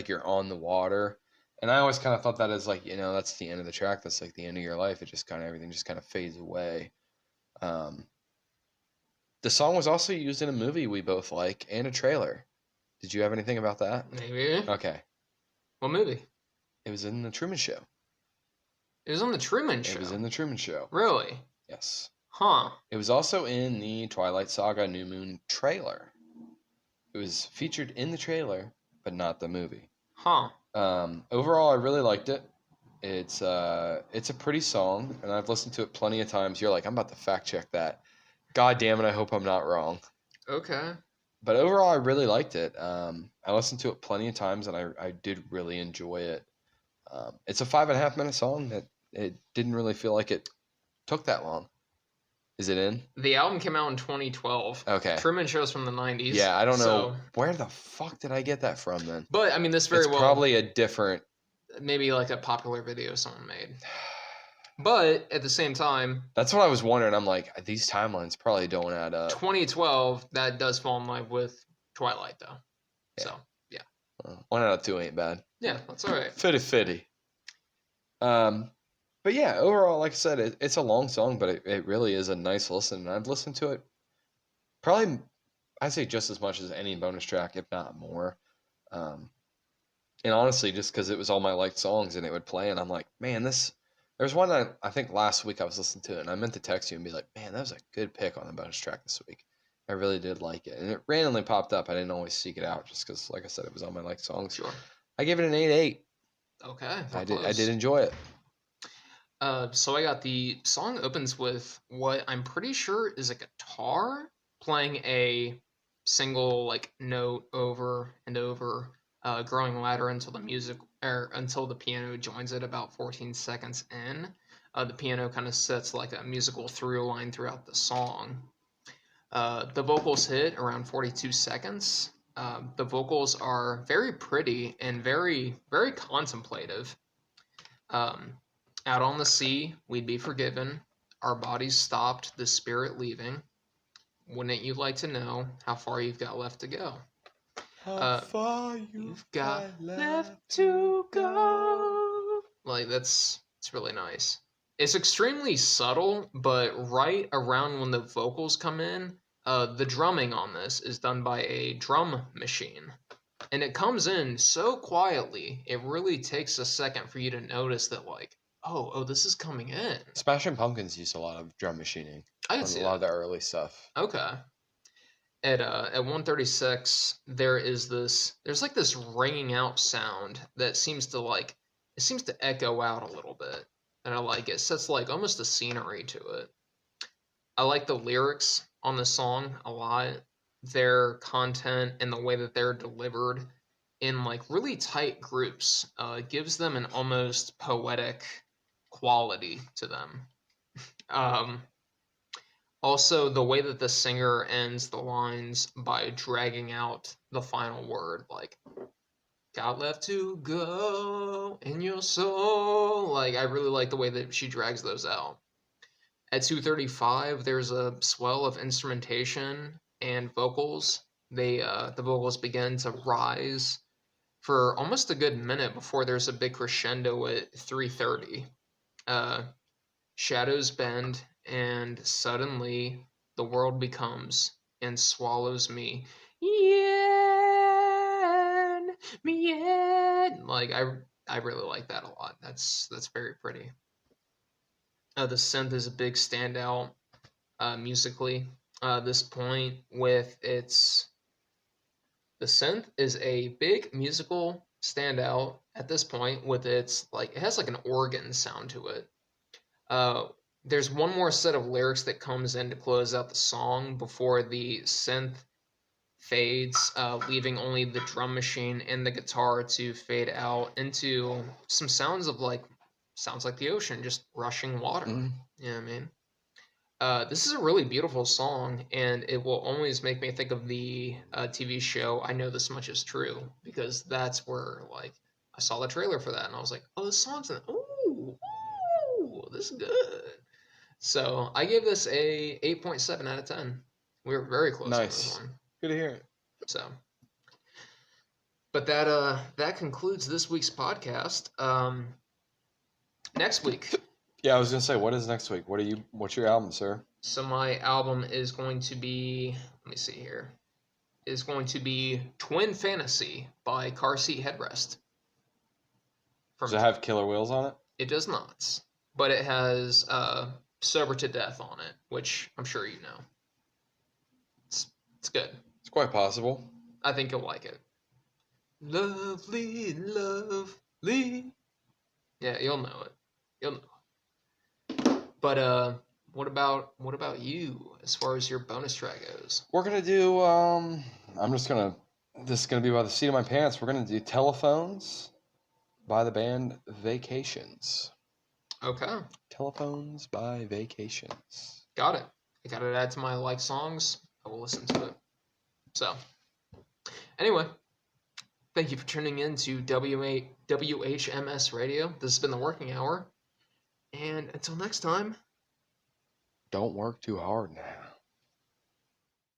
A: you're on the water. And I always kind of thought that as like, that's the end of the track. That's like the end of your life. It just kind of everything just kind of fades away. Um, the song was also used in a movie we both like and a trailer. Did you have anything about that?
B: Maybe.
A: Okay.
B: What movie?
A: It was in the Truman Show.
B: It was on the Truman Show.
A: It was in the Truman Show.
B: Really?
A: Yes.
B: Huh.
A: It was also in the Twilight Saga New Moon trailer. It was featured in the trailer, but not the movie.
B: Huh.
A: Overall, I really liked it. It's a pretty song, and I've listened to it plenty of times. You're like, I'm about to fact check that. God damn it, I hope I'm not wrong.
B: Okay.
A: But overall, I really liked it. I listened to it plenty of times, and I did really enjoy it. It's a 5.5 minute song that it didn't really feel like it took that long. Is it in?
B: The album came out in 2012.
A: Okay.
B: Truman Show's from the 90s.
A: Yeah, I don't know.
B: So,
A: Where the fuck did I get that from then?
B: but I mean, this very
A: It's
B: well
A: probably a different.
B: maybe like a popular video someone made. But at the same time,
A: That's what I was wondering. I'm like, these timelines probably don't add up.
B: 2012 that does fall in line with Twilight though.
A: Yeah.
B: So yeah,
A: 1 out of 2 ain't bad.
B: yeah, that's all right.
A: Fitty. But yeah, overall, like I said, it's a long song, but it really is a nice listen. And I've listened to it probably, I'd say just as much as any bonus track, if not more. And honestly, just because it was all my liked songs and it would play, and I'm like, man, there's one that I think last week I was listening to it, and I meant to text you and be like, man, that was a good pick on the bonus track this week. I really did like it, and it randomly popped up. I didn't always seek it out just because, like I said, it was on my like songs.
B: Sure.
A: I gave it an 8/8.
B: Okay. We're
A: I
B: close.
A: did enjoy it.
B: So I got the song opens with what I'm pretty sure is a guitar playing a single like note over and over, growing louder until the music or until the piano joins it about 14 seconds in. The piano kind of sets like a musical through line throughout the song. The vocals hit around 42 seconds. The vocals are very pretty and very, very contemplative. Um, Out on the sea, we'd be forgiven. Our bodies stopped, the spirit leaving. Wouldn't you like to know how far you've got left to go?
A: How far
B: You've got left to go. Like it's really nice. It's extremely subtle, but right around when the vocals come in, the drumming on this is done by a drum machine. And it comes in so quietly, it really takes a second for you to notice that, like, oh, this is coming in.
A: Smashing Pumpkins used a lot of drum machining
B: I can
A: on
B: see
A: a lot of
B: that.
A: the early stuff.
B: Okay. At 136, there's like this ringing out sound that seems to echo out a little bit. And I like it. It sets like almost a scenery to it. I like the lyrics on the song a lot. Their content and the way that they're delivered in like really tight groups gives them an almost poetic quality to them. Um, Also, the way that the singer ends the lines by dragging out the final word, like "got left to go in your soul," like I really like the way that she drags those out. At 235, there's a swell of instrumentation and vocals. The vocals begin to rise for almost a good minute before there's a big crescendo at 330. Uh, Shadows bend, and suddenly the world becomes and swallows me. Yeah, me in. Like I really like that a lot. That's very pretty. The synth is a big standout musically. This point with its the synth is a big musical standout at this point with its like it has like an organ sound to it. Uh, there's one more set of lyrics that comes in to close out the song before the synth fades, leaving only the drum machine and the guitar to fade out into some sounds like the ocean, just rushing water.
A: Mm.
B: You know what I mean? This is a really beautiful song, and it will always make me think of the TV show I Know This Much Is True, because that's where like I saw the trailer for that, and I was like, oh, this song's ooh, this is good. So I gave this a 8.7 out of 10. We were very close on this
A: Nice.
B: one.
A: Good to hear it.
B: So, but that concludes this week's podcast. Next week.
A: Yeah, I was gonna say, what is next week? What's your album, sir?
B: So my album is going to be, let me see here, is going to be Twin Fantasy by Car Seat Headrest.
A: Does it have Killer Wheels on it?
B: It does not, but it has Sober to Death on it, which I'm sure you know. It's good.
A: It's quite possible.
B: I think you'll like it. Lovely, lovely. Yeah, you'll know it. You'll know it. But what about you as far as your bonus track goes?
A: We're gonna do. This is gonna be by the seat of my pants. We're gonna do Telephones by the band Vacations.
B: Okay.
A: Telephones by Vacations.
B: Got it. I got it add to my like songs. I will listen to it. So, anyway, thank you for tuning in to WHMS Radio. This has been the Working Hour. And until next time,
A: Don't work too hard now.